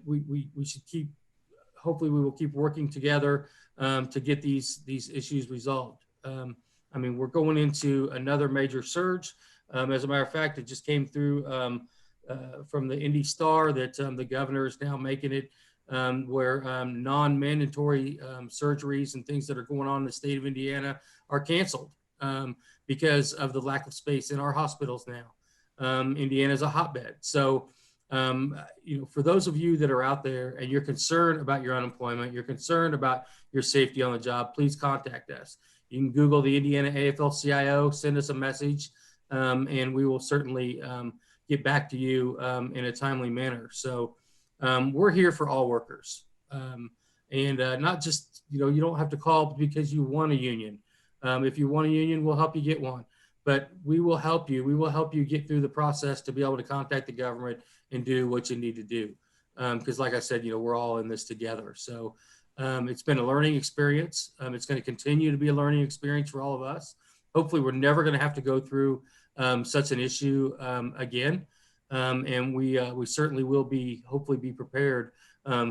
we should keep, hopefully we will keep working together to get these issues resolved. We're going into another major surge. As a matter of fact, it just came through from the Indy Star that the governor is now making it where non-mandatory surgeries and things that are going on in the state of Indiana are canceled because of the lack of space in our hospitals now. Indiana is a hotbed. So, for those of you that are out there and you're concerned about your unemployment, you're concerned about your safety on the job, please contact us. You can Google the Indiana AFL-CIO, send us a message, and we will certainly get back to you in a timely manner. So we're here for all workers. And not just, you don't have to call because you want a union. If you want a union, we'll help you get one. But we will help you. We will help you get through the process to be able to contact the government and do what you need to do. Because like I said, we're all in this together. So it's been a learning experience. It's going to continue to be a learning experience for all of us. hopefully we're never going to have to go through such an issue again. And we certainly will hopefully be prepared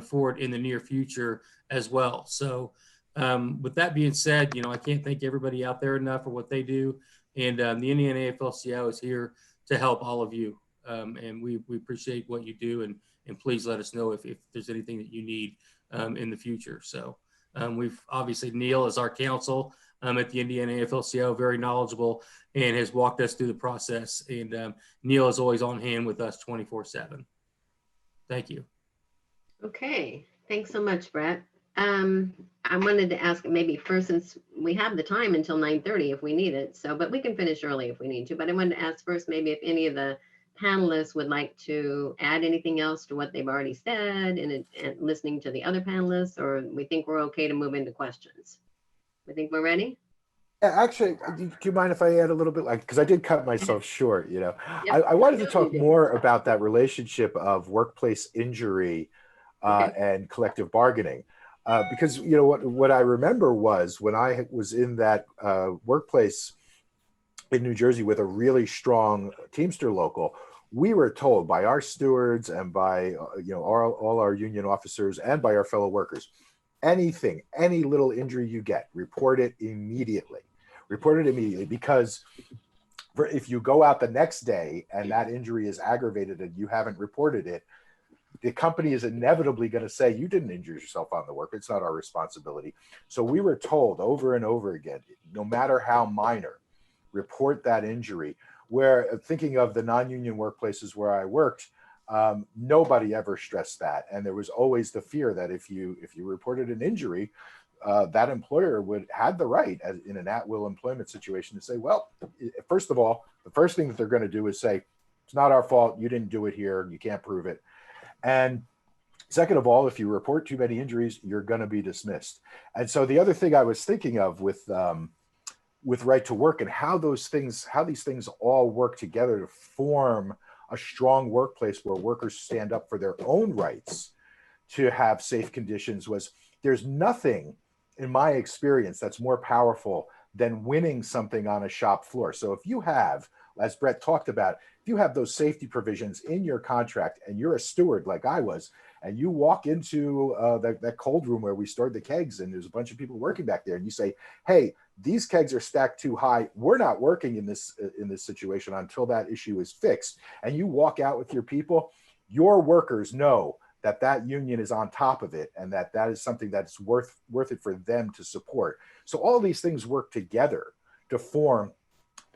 for it in the near future as well. So with that being said, I can't thank everybody out there enough for what they do. And the Indiana AFL-CIO is here to help all of you. And we appreciate what you do. And please let us know if there's anything that you need in the future. So we've obviously, Neil is our counsel at the Indiana AFL-CIO, very knowledgeable, and has walked us through the process. And Neil is always on hand with us 24/7. Thank you. Okay, thanks so much, Brett. I wanted to ask maybe first, since we have the time until 9:30 if we need it, but we can finish early if we need to, but I wanted to ask first maybe if any of the panelists would like to add anything else to what they've already said and listening to the other panelists, or we think we're okay to move into questions. We think we're ready? Yeah, actually, do you mind if I add a little bit, because I did cut myself short, Yep. I wanted to talk more about that relationship of workplace injury and collective bargaining. Because, what I remember was when I was in that workplace in New Jersey with a really strong Teamster local, we were told by our stewards and by, all our union officers and by our fellow workers, any little injury you get, report it immediately. Because if you go out the next day and that injury is aggravated and you haven't reported it, the company is inevitably going to say, you didn't injure yourself on the work. It's not our responsibility. So we were told over and over again, no matter how minor, report that injury. Where thinking of the non-union workplaces where I worked, nobody ever stressed that. And there was always the fear that if you reported an injury, that employer had the right in an at-will employment situation to say, well, first of all, the first thing that they're going to do is say, it's not our fault. You didn't do it here. You can't prove it. And second of all, if you report too many injuries, you're going to be dismissed. And so the other thing I was thinking of with right to work and how these things all work together to form a strong workplace where workers stand up for their own rights to have safe conditions was there's nothing in my experience that's more powerful than winning something on a shop floor. So if you have, as Brett talked about, if you have those safety provisions in your contract and you're a steward like I was, and you walk into that cold room where we stored the kegs and there's a bunch of people working back there and you say, hey, these kegs are stacked too high. We're not working in this situation until that issue is fixed. And you walk out with your people, your workers know that union is on top of it and that is something that's worth it for them to support. So all these things work together to form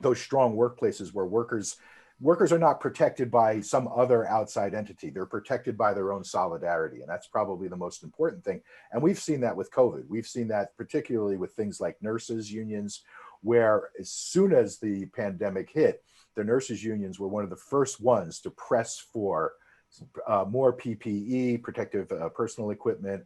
those strong workplaces where workers are not protected by some other outside entity. They're protected by their own solidarity. And that's probably the most important thing. And we've seen that with COVID. We've seen that particularly with things like nurses unions, where as soon as the pandemic hit, the nurses unions were one of the first ones to press for more PPE, protective personal equipment,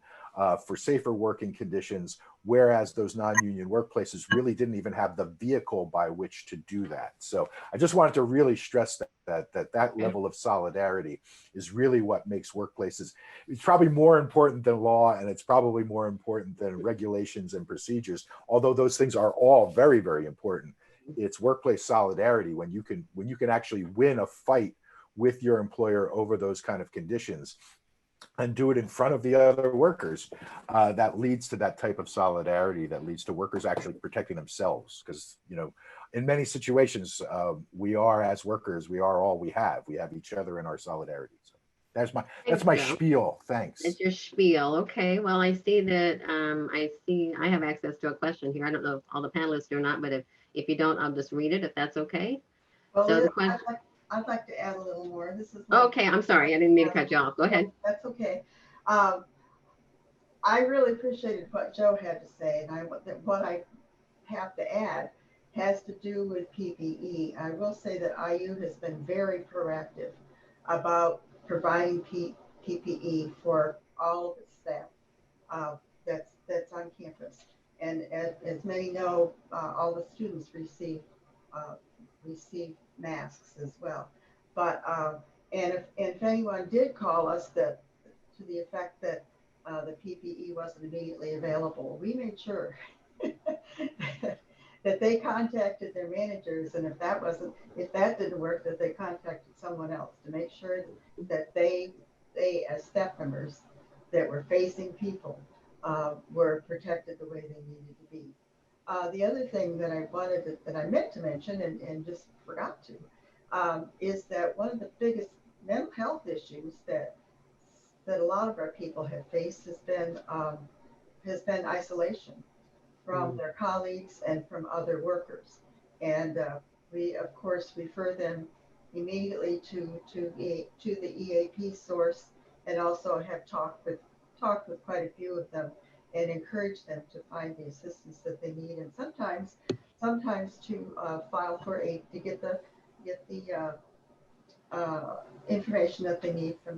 for safer working conditions, whereas those non-union workplaces really didn't even have the vehicle by which to do that. So I just wanted to really stress that level of solidarity is really what makes workplaces, it's probably more important than law, and it's probably more important than regulations and procedures, although those things are all very, very important. It's workplace solidarity when you can actually win a fight with your employer over those kind of conditions and do it in front of the other workers, that leads to that type of solidarity, that leads to workers actually protecting themselves. Because, in many situations, we are, as workers, we are all we have. We have each other in our solidarity. So that's my spiel. Thanks. It's your spiel. Okay. Well, I see that I have access to a question here. I don't know if all the panelists do or not, but if you don't, I'll just read it if that's okay. Well, So I'd like to add a little more. This is okay. I'm sorry. I didn't mean to cut you off. Go ahead. That's okay. I really appreciated what Joe had to say, and what I have to add has to do with PPE. I will say that IU has been very proactive about providing PPE for all of its staff that's on campus. And as many know, all the students receive masks as well. But and if anyone did call us to the effect that the PPE wasn't immediately available, we made sure that they contacted their managers, and if that didn't work, that they contacted someone else to make sure that they as staff members that were facing people were protected the way they needed to be. The other thing that I meant to mention and just forgot to, is that one of the biggest mental health issues that a lot of our people have faced has been isolation from their colleagues and from other workers. And we, of course, refer them immediately to the EAP source, and also have talked with quite a few of them and encourage them to find the assistance that they need, and sometimes to file for to get the information that they need from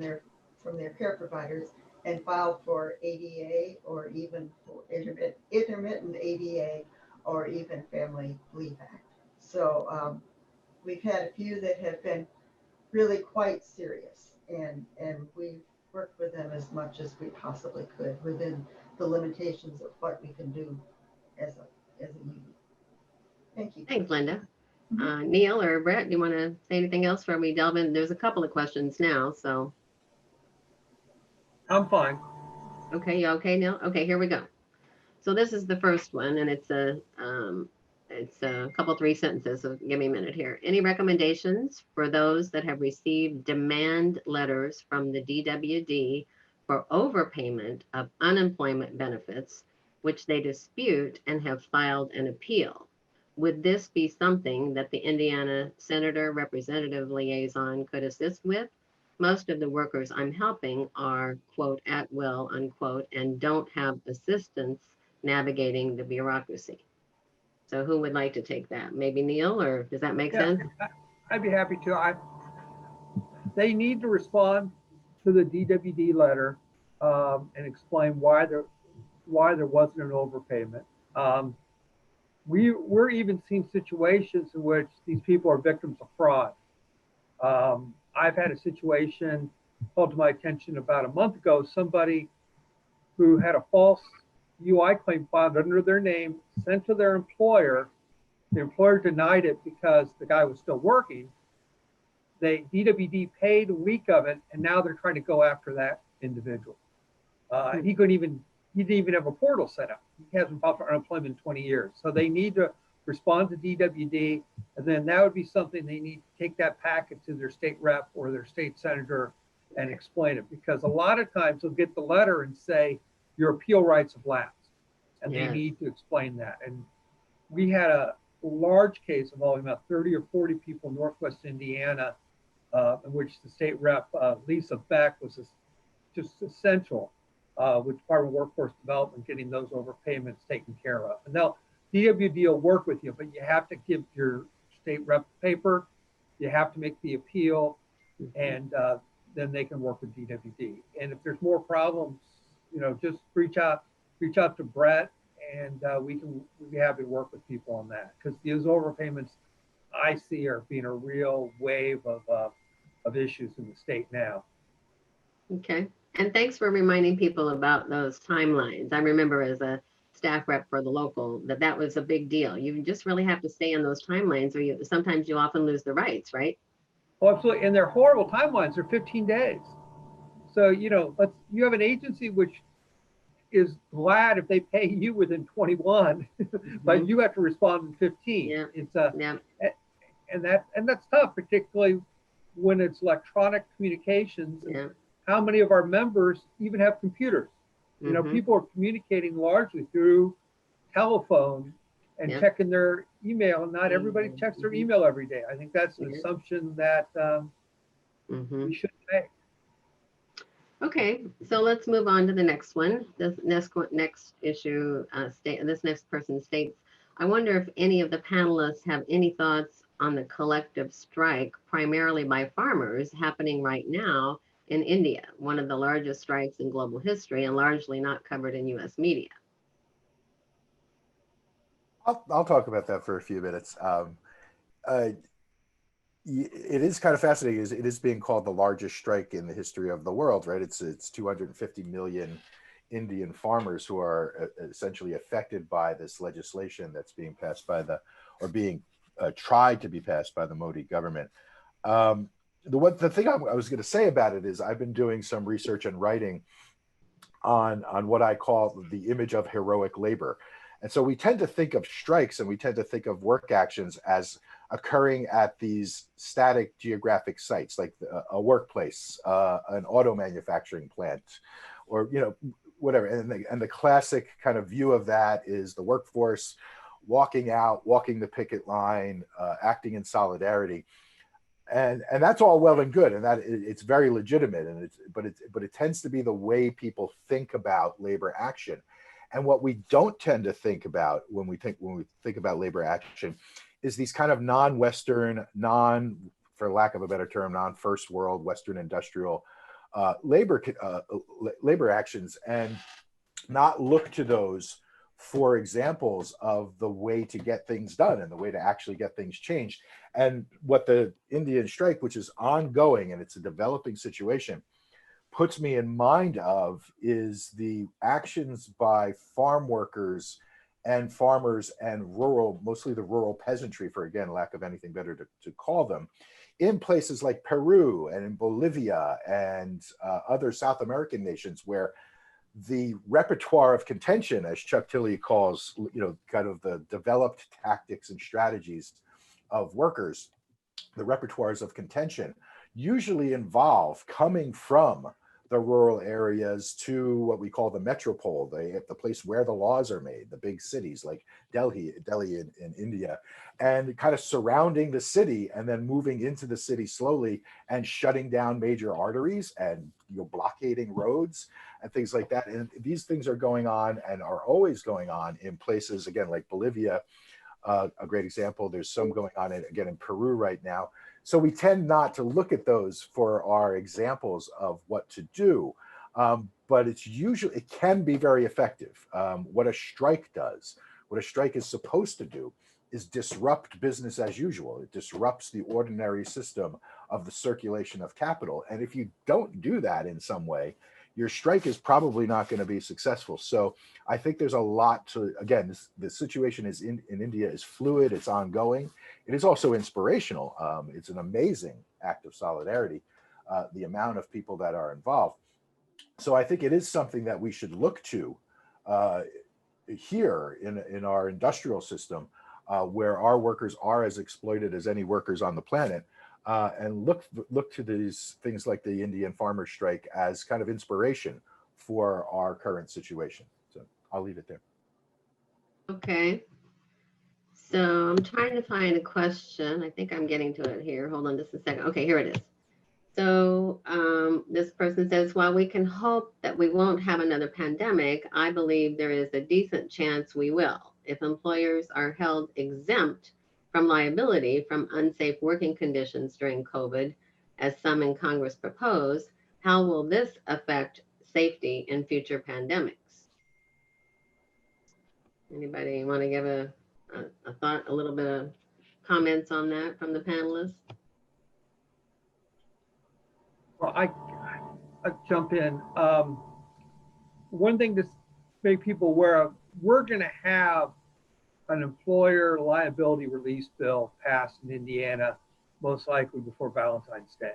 their care providers, and file for ADA, or even for intermittent ADA, or even Family Leave Act. So we've had a few that have been really quite serious, and we've worked with them as much as we possibly could within the limitations of what we can do as a union. Thank you. Thanks, Linda. Neil or Brett, do you want to say anything else before we delve in? There's a couple of questions now, so. I'm fine. Okay, you okay, Neil? Okay, here we go. So this is the first one, and it's a couple, 3 sentences, so give me a minute here. Any recommendations for those that have received demand letters from the DWD for overpayment of unemployment benefits, which they dispute and have filed an appeal? Would this be something that the Indiana Senator Representative Liaison could assist with? Most of the workers I'm helping are, quote, at will, unquote, and don't have assistance navigating the bureaucracy. So who would like to take that? Maybe Neil, or does that make sense? I'd be happy to. They need to respond to the DWD letter and explain why there wasn't an overpayment. We're even seeing situations in which these people are victims of fraud. I've had a situation called to my attention about a month ago, somebody who had a false UI claim filed under their name, sent to their employer. The employer denied it because the guy was still working. DWD paid a week of it, and now they're trying to go after that individual. He didn't even have a portal set up. He hasn't filed for unemployment in 20 years. So they need to respond to DWD, and then that would be something they need to take that packet to their state rep or their state senator and explain it, because a lot of times they'll get the letter and say your appeal rights have lapsed, and they need to explain that. And we had a large case involving about 30 or 40 people in Northwest Indiana, in which the state rep, Lisa Beck, was just essential with Department of Workforce Development, getting those overpayments taken care of. And DWD will work with you, but you have to give your state rep paper, you have to make the appeal, and then they can work with DWD. And if there's more problems, just reach out to Brett, and we'd be happy to work with people on that, because those overpayments I see are being a real wave of issues in the state now. Okay, and thanks for reminding people about those timelines. I remember as a staff rep for the local that was a big deal. You just really have to stay on those timelines, or sometimes you often lose the rights, right? Oh, absolutely, and they're horrible timelines. They're 15 days. So you have an agency which is glad if they pay you within 21, but you have to respond in 15. Yeah. It's and that's tough, particularly when it's electronic communications. Yeah. How many of our members even have computers? People are communicating largely through telephone and checking their email, and not everybody checks their email every day. I think that's an assumption that we should make. Okay, so let's move on to the next one. This next issue, this next person states, I wonder if any of the panelists have any thoughts on the collective strike, primarily by farmers, happening right now in India, one of the largest strikes in global history and largely not covered in US media. I'll talk about that for a few minutes. It is kind of fascinating. It is being called the largest strike in the history of the world, right? It's 250 million Indian farmers who are essentially affected by this legislation that's being passed by or being tried to be passed by the Modi government. The thing I was going to say about it is I've been doing some research and writing on what I call the image of heroic labor. And so we tend to think of strikes and we tend to think of work actions as occurring at these static geographic sites, like a workplace, an auto manufacturing plant, or whatever. And the classic kind of view of that is the workforce walking out, walking the picket line, acting in solidarity. And that's all well and good, and that it's very legitimate, and but it tends to be the way people think about labor action. And what we don't tend to think about when we think about labor action is these kind of non-Western, for lack of a better term, non-first world, Western industrial labor actions, and not look to those for examples of the way to get things done and the way to actually get things changed. And what the Indian strike, which is ongoing and it's a developing situation, puts me in mind of is the actions by farm workers and farmers and mostly the rural peasantry, for again, lack of anything better to call them, in places like Peru and in Bolivia and other South American nations, where the repertoire of contention, as Chuck Tilley calls, kind of the developed tactics and strategies of workers, the repertoires of contention usually involve coming from the rural areas to what we call the metropole, the place where the laws are made, the big cities like Delhi in India, and kind of surrounding the city and then moving into the city slowly and shutting down major arteries and blockading roads and things like that. And these things are going on and are always going on in places, again, like Bolivia, a great example. There's some going on again in Peru right now. So we tend not to look at those for our examples of what to do, but it can be very effective. What a strike does, what a strike is supposed to do, is disrupt business as usual. It disrupts the ordinary system of the circulation of capital. And if you don't do that in some way, your strike is probably not going to be successful. So I think there's a lot to, again, the situation is in India is fluid, it's ongoing. It is also inspirational. It's an amazing act of solidarity, the amount of people that are involved. So I think it is something that we should look to here in our industrial system, where our workers are as exploited as any workers on the planet. And look to these things like the Indian farmer strike as kind of inspiration for our current situation. So I'll leave it there. Okay. So I'm trying to find a question. I think I'm getting to it here. Hold on just a second. Okay, here it is. So this person says, while we can hope that we won't have another pandemic, I believe there is a decent chance we will. If employers are held exempt from liability from unsafe working conditions during COVID, as some in Congress propose, how will this affect safety in future pandemics? Anybody want to give a thought, a little bit of comments on that from the panelists? Well, I jump in. One thing to make people aware of, we're going to have an employer liability release bill passed in Indiana, most likely before Valentine's Day.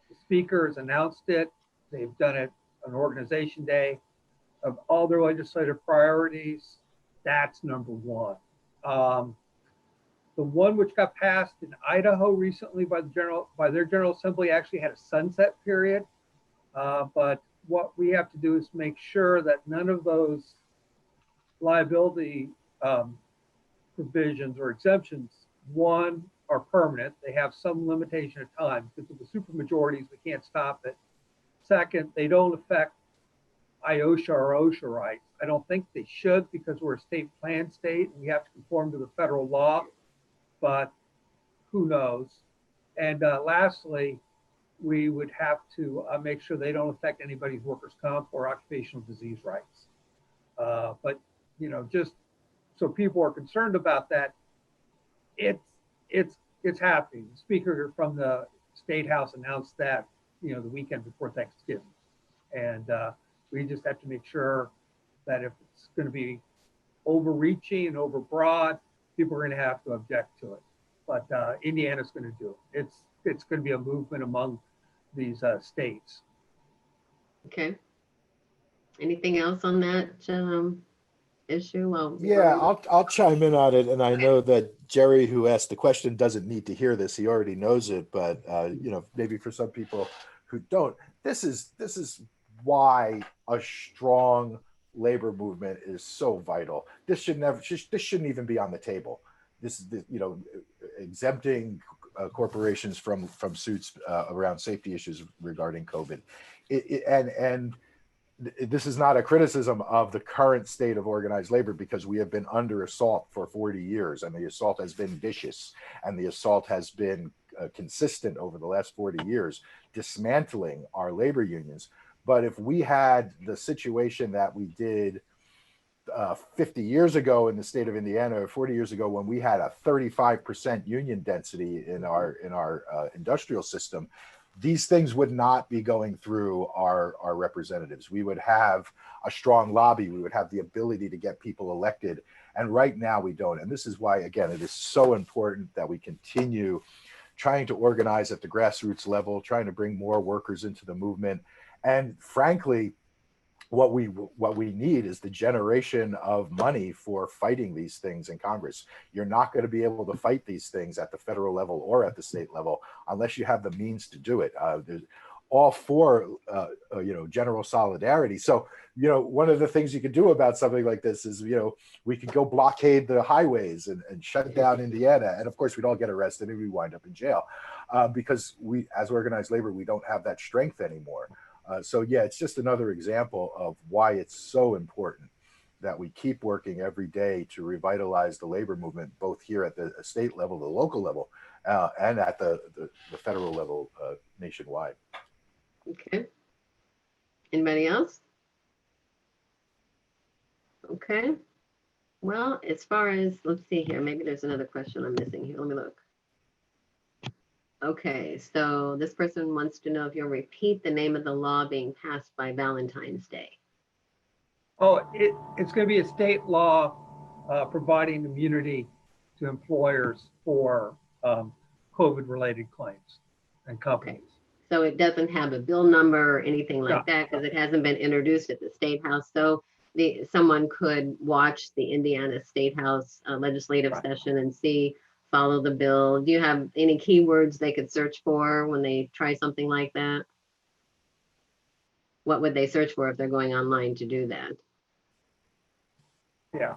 The speaker has announced it. They've done it on Organization Day. Of all their legislative priorities, that's number one. The one which got passed in Idaho recently by their General Assembly actually had a sunset period. But what we have to do is make sure that none of those liability provisions or exemptions, one, are permanent. They have some limitation of time because of the supermajorities, we can't stop it. Second, they don't affect IOSHA or OSHA rights. I don't think they should because we're a state plan state and we have to conform to the federal law, but who knows? And lastly, we would have to make sure they don't affect anybody's workers' comp or occupational disease rights. But just so people are concerned about that, it's happening. The speaker from the State House announced that the weekend before Thanksgiving, and We just have to make sure that if it's going to be overreaching and overbroad, people are going to have to object to it. But Indiana's going to do it. It's going to be a movement among these states. Okay. Anything else on that issue? Well, Yeah, I'll chime in on it, and I know that Jerry, who asked the question, doesn't need to hear this. He already knows it, but you know, maybe for some people who don't, this is why a strong labor movement is so vital. This shouldn't even be on the table. This is, you know, exempting corporations from suits around safety issues regarding COVID, and this is not a criticism of the current state of organized labor, because we have been under assault for 40 years, and the assault has been vicious, and the assault has been consistent over the last 40 years, dismantling our labor unions. But if we had the situation that we did 50 years ago in the state of Indiana, or 40 years ago, when we had a 35% union density in our industrial system, these things would not be going through our representatives. We would have a strong lobby. We would have the ability to get people elected. And right now we don't. And this is why, again, it is so important that we continue trying to organize at the grassroots level, trying to bring more workers into the movement. And frankly, what we need is the generation of money for fighting these things in Congress. You're not going to be able to fight these things at the federal level or at the state level unless you have the means to do it. There's all for you know, general solidarity. So, you know, one of the things you could do about something like this is, you know, we could go blockade the highways and shut down Indiana, and of course we'd all get arrested and we wind up in jail because we, as organized labor, we don't have that strength anymore. So yeah, it's just another example of why it's so important that we keep working every day to revitalize the labor movement, both here at the state level, the local level, and at the federal level nationwide. okay. Anybody else? Okay. Well, as far as, let's see here, maybe there's another question I'm missing here. Let me look. Okay, so this person wants to know if you'll repeat the name of the law being passed by Valentine's Day. Oh, it's going to be a state law providing immunity to employers for COVID-related claims and companies. Okay. So it doesn't have a bill number or anything like that, because it hasn't been introduced at the State House. So someone could watch the Indiana State House legislative session and follow the bill. Do you have any keywords they could search for when they try something like that? What would they search for if they're going online to do that? Yeah,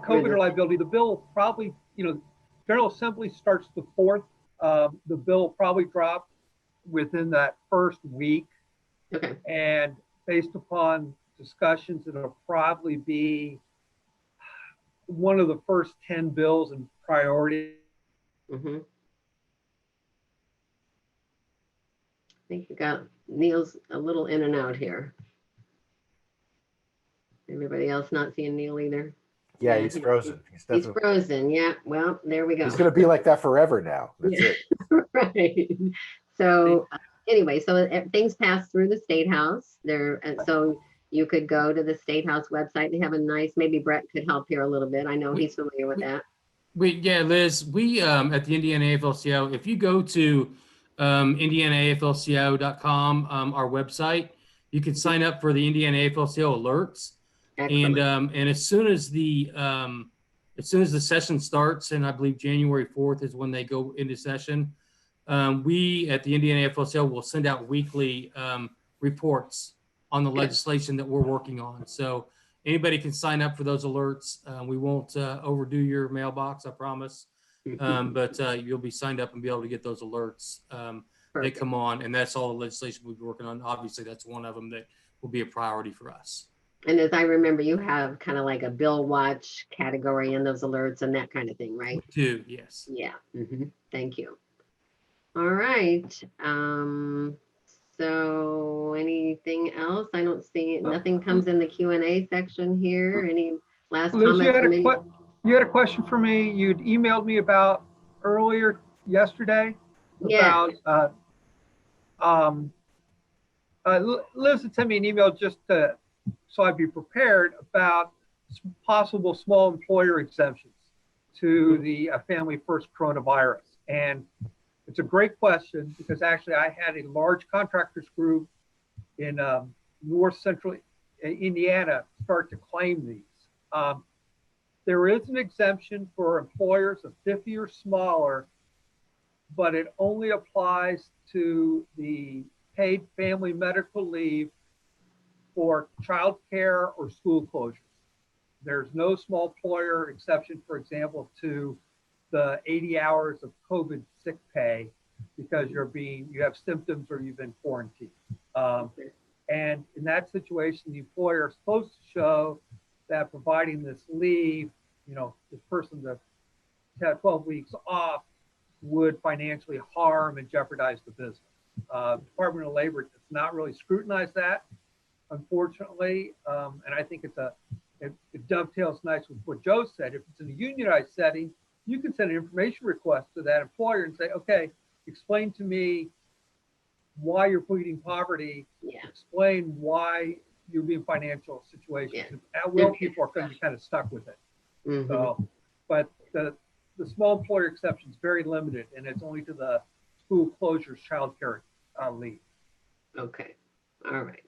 COVID liability, the bill probably, you know, General Assembly starts the 4th. The bill probably drop within that first week. Okay. And based upon discussions, it'll probably be one of the first 10 bills in priority. Mm-hmm. I think you got Neil's a little in and out here. Everybody else not seeing Neil either? Yeah, he's frozen. He's frozen. Yeah. Well, there we go. He's going to be like that forever now. That's it. Right. So anyway, so things pass through the State House there. And so you could go to the State House website. They have a nice, maybe Brett could help here a little bit. I know he's familiar with that. Yeah, Liz, we at the Indiana AFL-CIO, if you go to indianaaflcio.com, our website, you can sign up for the Indiana AFL-CIO alerts. Excellent. And as soon as the session starts, and I believe January 4th is when they go into session, we at the Indiana AFL-CIO will send out weekly reports on the legislation that we're working on. So anybody can sign up for those alerts. We won't overdo your mailbox, I promise. But you'll be signed up and be able to get those alerts. They come on, and that's all the legislation we'll be working on. Obviously, that's one of them that will be a priority for us. And as I remember, you have kind of like a bill watch category in those alerts and that kind of thing, right? We do, yes. Yeah. Thank you. All right. So anything else? I don't see, nothing comes in the Q&A section here. Any last Liz, comments? You had a question for me. You'd emailed me about earlier yesterday about Liz had sent me an email so I'd be prepared about possible small employer exemptions to the Family First coronavirus. And it's a great question because actually I had a large contractors group in north central Indiana start to claim these. There is an exemption for employers of 50 or smaller, but it only applies to the paid family medical leave for child care or school closures. There's no small employer exception, for example, to the 80 hours of COVID sick pay because you have symptoms or you've been quarantined. And in that situation, the employer is supposed to show that providing this leave, this person to have 12 weeks off would financially harm and jeopardize the business. Department of Labor does not really scrutinize that, unfortunately. And I think it dovetails nice with what Joe said. If it's in a unionized setting, you can send an information request to that employer and say, okay, explain to me why you're pleading poverty. Yeah. Explain why you're being financial situations. Yeah. At will, people are going to be kind of stuck with it. Mm-hmm. So, but the small employer exception is very limited, and it's only to the school closures, child care leave. Okay. All right.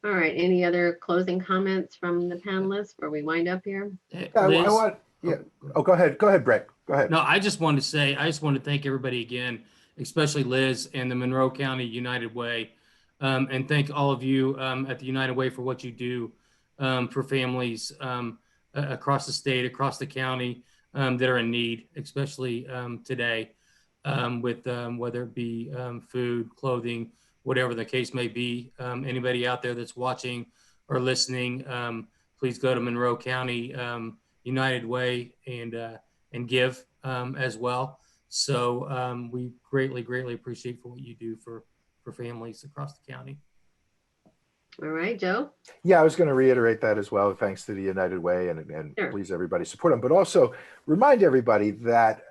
All right. Any other closing comments from the panelists before we wind up here? Oh, go ahead, Brett. Go ahead. No, I just want to thank everybody again, especially Liz and the Monroe County United Way, and thank all of you at the United Way for what you do for families across the state, across the county that are in need, especially today, with whether it be food, clothing, whatever the case may be. Anybody out there that's watching or listening, please go to Monroe County United Way and give as well. So we greatly appreciate for what you do for families across the county. All right, Joe. Yeah, I was going to reiterate that as well. Thanks to the United Way, and Sure. Please everybody support them, but also remind everybody that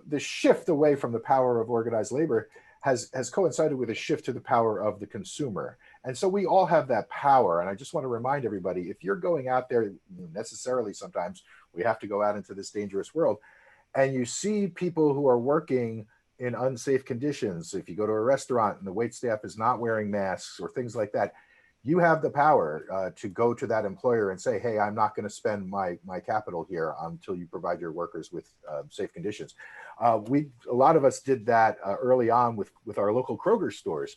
the shift away from the power of organized labor has coincided with a shift to the power of the consumer. And so we all have that power. And I just want to remind everybody, if you're going out there, necessarily sometimes we have to go out into this dangerous world, and you see people who are working in unsafe conditions, if you go to a restaurant and the wait staff is not wearing masks or things like that, you have the power to go to that employer and say, hey, I'm not going to spend my capital here until you provide your workers with safe conditions. A lot of us did that early on with our local Kroger stores,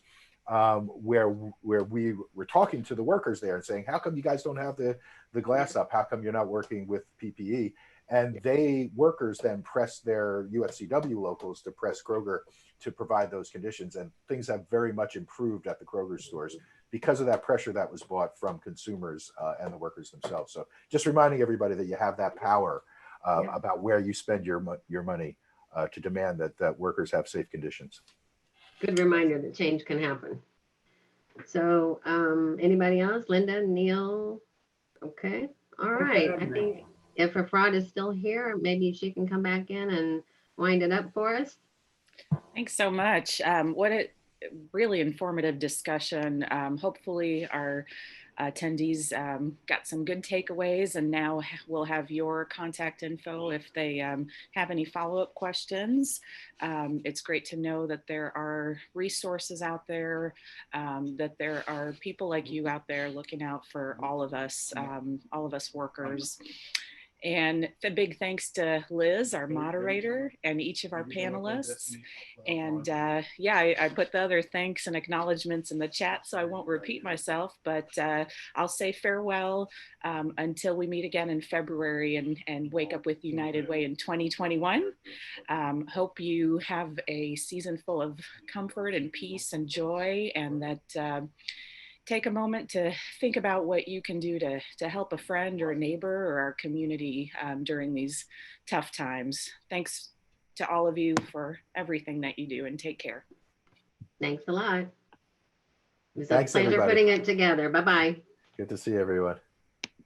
where we were talking to the workers there and saying, how come you guys don't have the glass up? How come you're not working with PPE? And workers then pressed their UFCW locals to press Kroger to provide those conditions. And things have very much improved at the Kroger stores because of that pressure that was brought from consumers and the workers themselves. So just reminding everybody that you have that power about where you spend your money to demand that workers have safe conditions. Good reminder that change can happen. So anybody else? Linda, Neil? Okay. All right. I think if Afrod is still here, maybe she can come back in and wind it up for us. Thanks so much. What a really informative discussion. Hopefully our attendees got some good takeaways, and now we'll have your contact info if they have any follow-up questions. It's great to know that there are resources out there, that there are people like you out there looking out for all of us workers. And a big thanks to Liz, our moderator, and each of our panelists. And I put the other thanks and acknowledgements in the chat, so I won't repeat myself, but I'll say farewell until we meet again in February and wake up with United Way in 2021. Hope you have a season full of comfort and peace and joy, and that take a moment to think about what you can do to help a friend or a neighbor or our community during these tough times. Thanks to all of you for everything that you do, and take care. Thanks a lot. It was Thanks, a pleasure everybody. putting it together. Bye-bye. Good to see everyone.